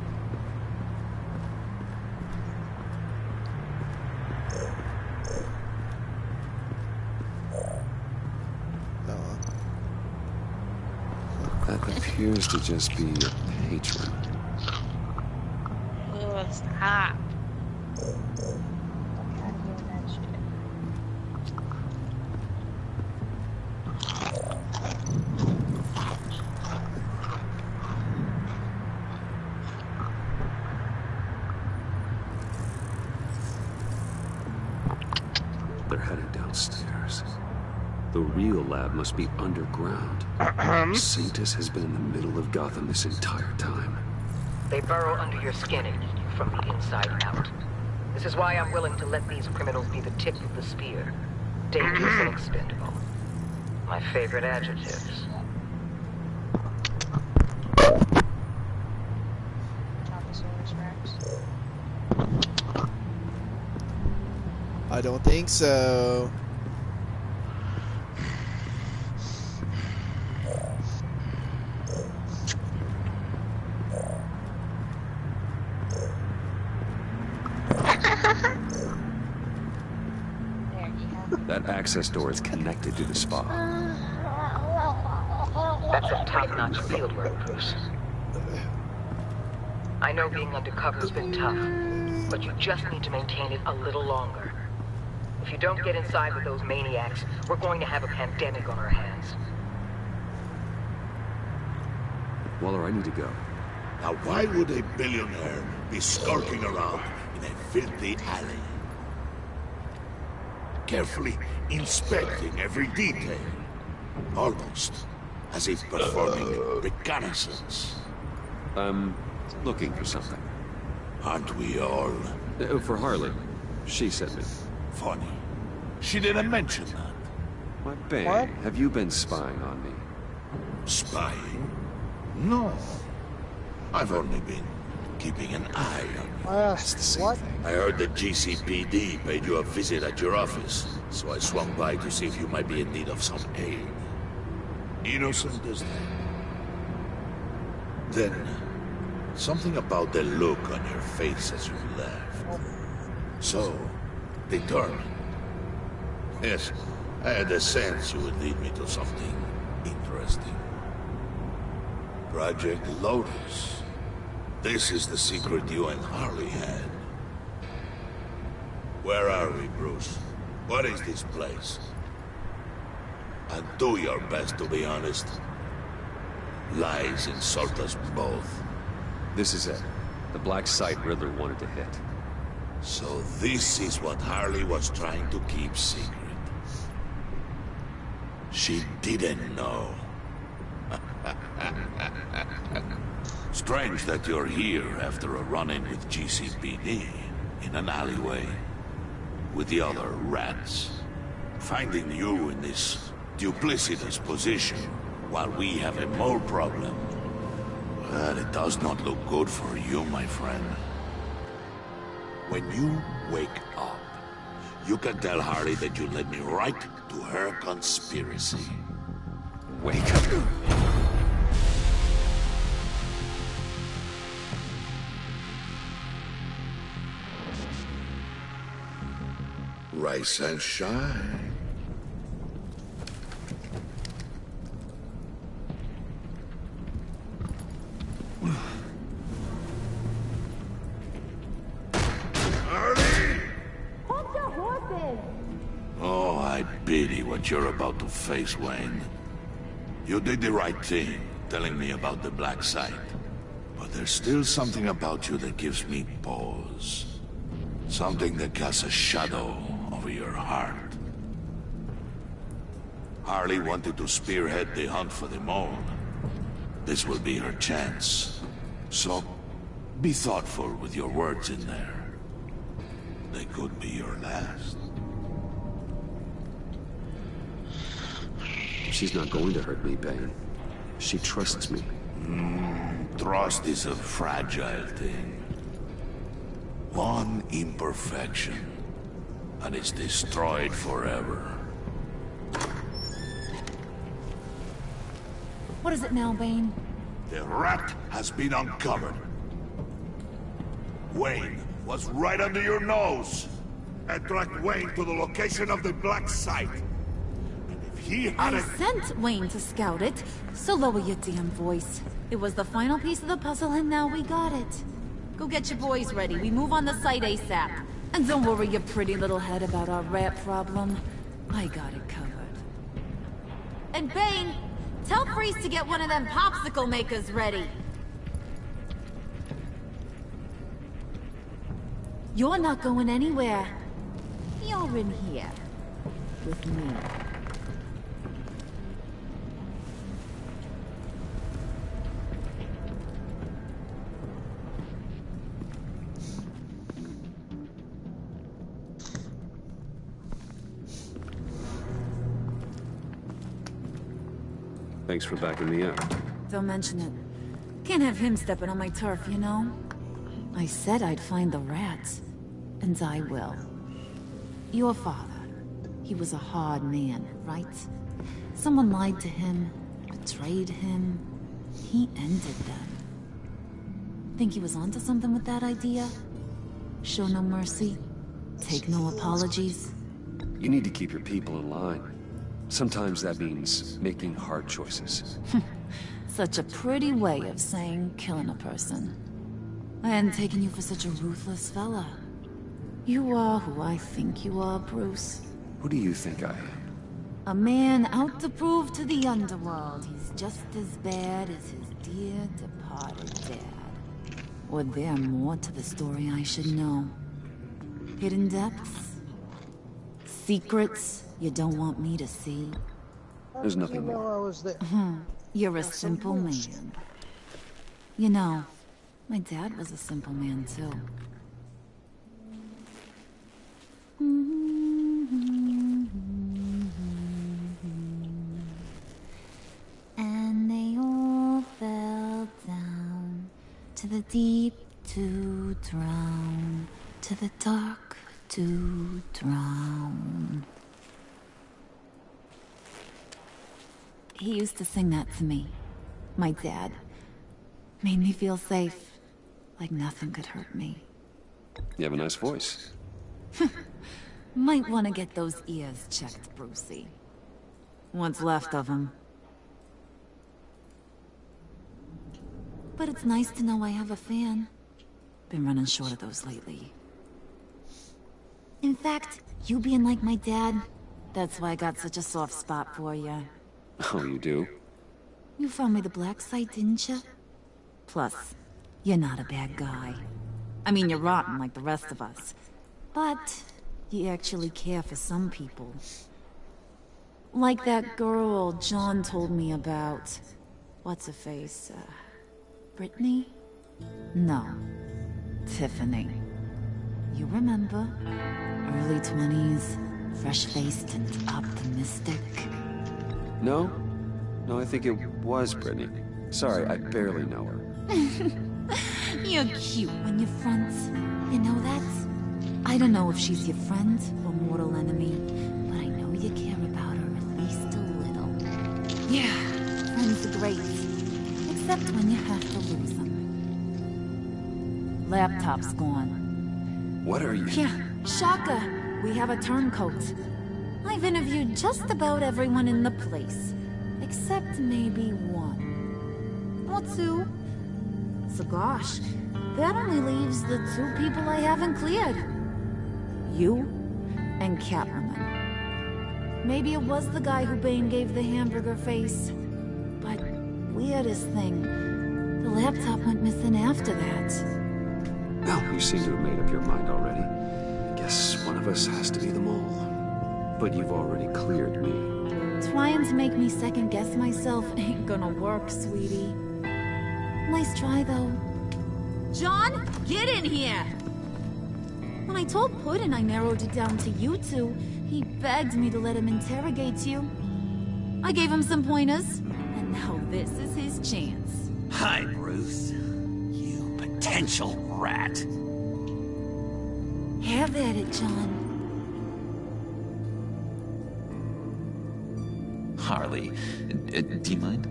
That appears to just be a patron. Oh, stop. They're headed downstairs. The real lab must be underground. Sanctus has been in the middle of Gotham this entire time. They burrow under your skin and eat you from the inside out. This is why I'm willing to let these criminals be the tip of the spear. Dangerous and expendable. My favorite adjectives. I don't think so. That access door is connected to the spa. That's a top-notch fieldwork, Bruce. I know being undercover's been tough, but you just need to maintain it a little longer. If you don't get inside with those maniacs, we're going to have a pandemic on our hands. Waller, I need to go. Now why would a billionaire be skulking around in a filthy alley? Carefully inspecting every detail. Almost as if performing reconnaissance. I'm looking for something. Aren't we all? For Harley. She sent me. Funny. She didn't mention that. Why, Bang, have you been spying on me? Spying? No. I've only been keeping an eye on you. That's the same thing. I heard the GCPD paid you a visit at your office, so I swung by to see if you might be in need of some aid. Innocent as that. Then, something about the look on your face as you left. So, determined. Yes, I had a sense you would lead me to something interesting. Project Lotus. This is the secret you and Harley had. Where are we, Bruce? What is this place? And do your best to be honest. Lies insult us both. This is it. The black site Riddler wanted to hit. So this is what Harley was trying to keep secret. She didn't know. Strange that you're here after a run-in with GCPD in an alleyway with the other rats. Finding you in this duplicitous position while we have a mole problem. Well, it does not look good for you, my friend. When you wake up, you can tell Harley that you led me right to her conspiracy. Wake up. Rise and shine. Oh, I pity what you're about to face, Wayne. You did the right thing, telling me about the black site. But there's still something about you that gives me pause. Something that casts a shadow over your heart. Harley wanted to spearhead the hunt for the mole. This will be her chance. So, be thoughtful with your words in there. They could be your last. She's not going to hurt me, Bane. She trusts me. Trust is a fragile thing. One imperfection, and it's destroyed forever. What is it now, Bane? The rat has been uncovered. Wayne was right under your nose. I tracked Wayne to the location of the black site. And if he had I sent Wayne to scout it, so lower your damn voice. It was the final piece of the puzzle and now we got it. Go get your boys ready. We move on the site ASAP. And don't worry your pretty little head about our rat problem. I got it covered. And Bane, tell Freeze to get one of them popsicle makers ready. You're not going anywhere. You're in here. With me. Thanks for backing me up. Don't mention it. Can't have him stepping on my turf, you know? I said I'd find the rats. And I will. Your father. He was a hard man, right? Someone lied to him, betrayed him. He ended them. Think he was onto something with that idea? Show no mercy? Take no apologies? You need to keep your people in line. Sometimes that means making hard choices. Such a pretty way of saying killing a person. I hadn't taken you for such a ruthless fella. You are who I think you are, Bruce. Who do you think I am? A man out to prove to the underworld he's just as bad as his dear departed dad. Or there more to the story I should know. Hidden depths? Secrets you don't want me to see? There's nothing more. I was there. You're a simple man. You know, my dad was a simple man too. And they all fell down to the deep to drown, to the dark to drown. He used to sing that to me. My dad. Made me feel safe. Like nothing could hurt me. You have a nice voice. Might want to get those ears checked, Brucey. What's left of them. But it's nice to know I have a fan. Been running short of those lately. In fact, you being like my dad, that's why I got such a soft spot for you. Oh, you do? You found me the black site, didn't you? Plus, you're not a bad guy. I mean, you're rotten like the rest of us. But you actually care for some people. Like that girl John told me about. What's her face? Brittany? No. Tiffany. You remember? Early 20s, fresh-faced and optimistic. No? No, I think it was Brittany. Sorry, I barely know her. You're cute when you're front. You know that? I don't know if she's your friend or mortal enemy, but I know you care about her at least a little. Yeah, friends are great. Except when you have to lose them. Laptop's gone. What are you... Yeah, Shaka. We have a turncoat. I've interviewed just about everyone in the place. Except maybe one. Or two. So gosh, that only leaves the two people I haven't cleared. You and Catwoman. Maybe it was the guy who Bane gave the hamburger face. But weirdest thing, the laptop went missing after that. Well, you seem to have made up your mind already. Guess one of us has to be the mole. But you've already cleared me. Trying to make me second-guess myself ain't gonna work, sweetie. Nice try, though. John, get in here! When I told Puddin' I narrowed it down to you two, he begged me to let him interrogate you. I gave him some pointers, and now this is his chance. Hi, Bruce. You potential rat. Have at it, John. Harley, do you mind?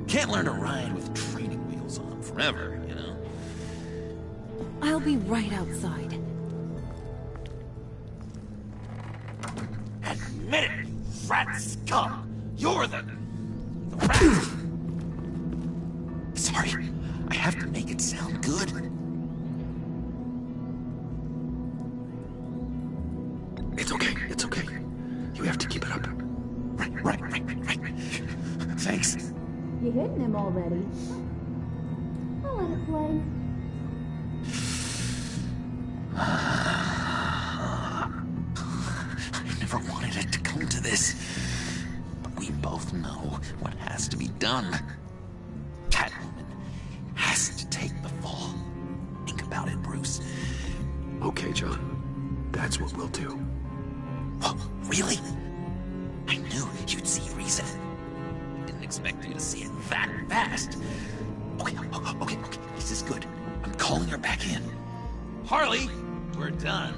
Can't learn to ride with training wheels on forever, you know? I'll be right outside. Admit it, you rat scum! You're the rat! Sorry, I I have to make it sound good. It's okay, it's okay. You have to keep it up. Right. Thanks. You hitting him already? I'll let it play. I never wanted it to come to this. But we both know what has to be done. Catwoman has to take the fall. Think about it, Bruce. Okay, John. That's what we'll do. Oh, really? I knew you'd see reason. Didn't expect you to see it that fast. Okay. This is good. I'm calling her back in. Harley, we're done.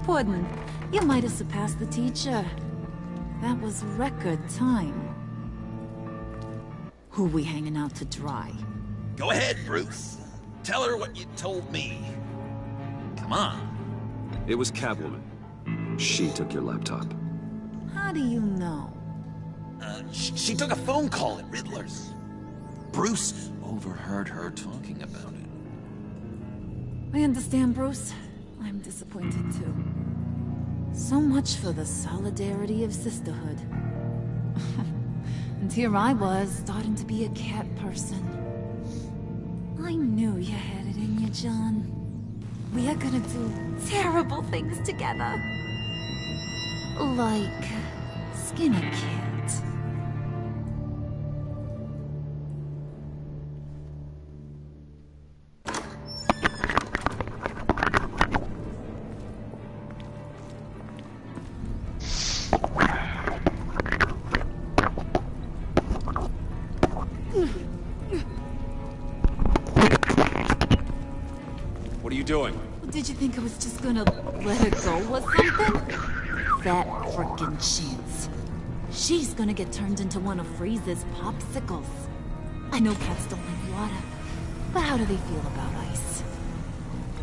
Puddin', you might have surpassed the teacher. That was record time. Who we hanging out to dry? Go ahead, Bruce. Tell her what you told me. Come on. It was Catwoman. She took your laptop. How do you know? She took a phone call at Riddler's. Bruce overheard her talking about it. I understand, Bruce. I'm disappointed too. So much for the solidarity of sisterhood. And here I was, starting to be a cat person. I knew you had it in you, John. We are gonna do terrible things together. Like skin a cat. What are you doing? Did you think I was just gonna let her go or something? That frickin' chance. She's gonna get turned into one of Freeze's popsicles. I know cats don't like water, but how do they feel about ice?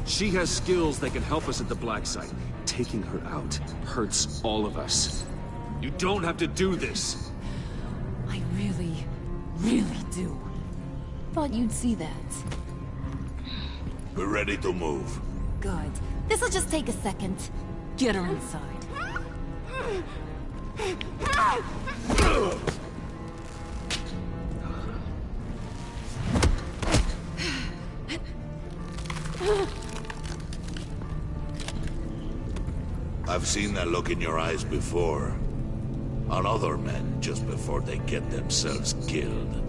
She has skills that can help us at the black site. Taking her out hurts all of us. You don't have to do this. I really, really do. Thought you'd see that. We're ready to move. Good. This'll just take a second. Get her inside. I've seen that look in your eyes before. On other men just before they get themselves killed.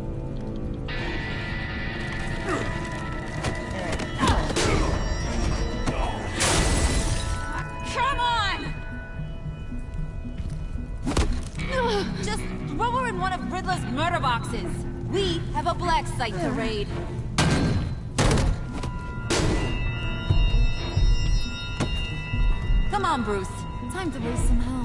Come on! Just throw her in one of Riddler's murder boxes. We have a black site to raid. Come on, Bruce. Time to raise some hell.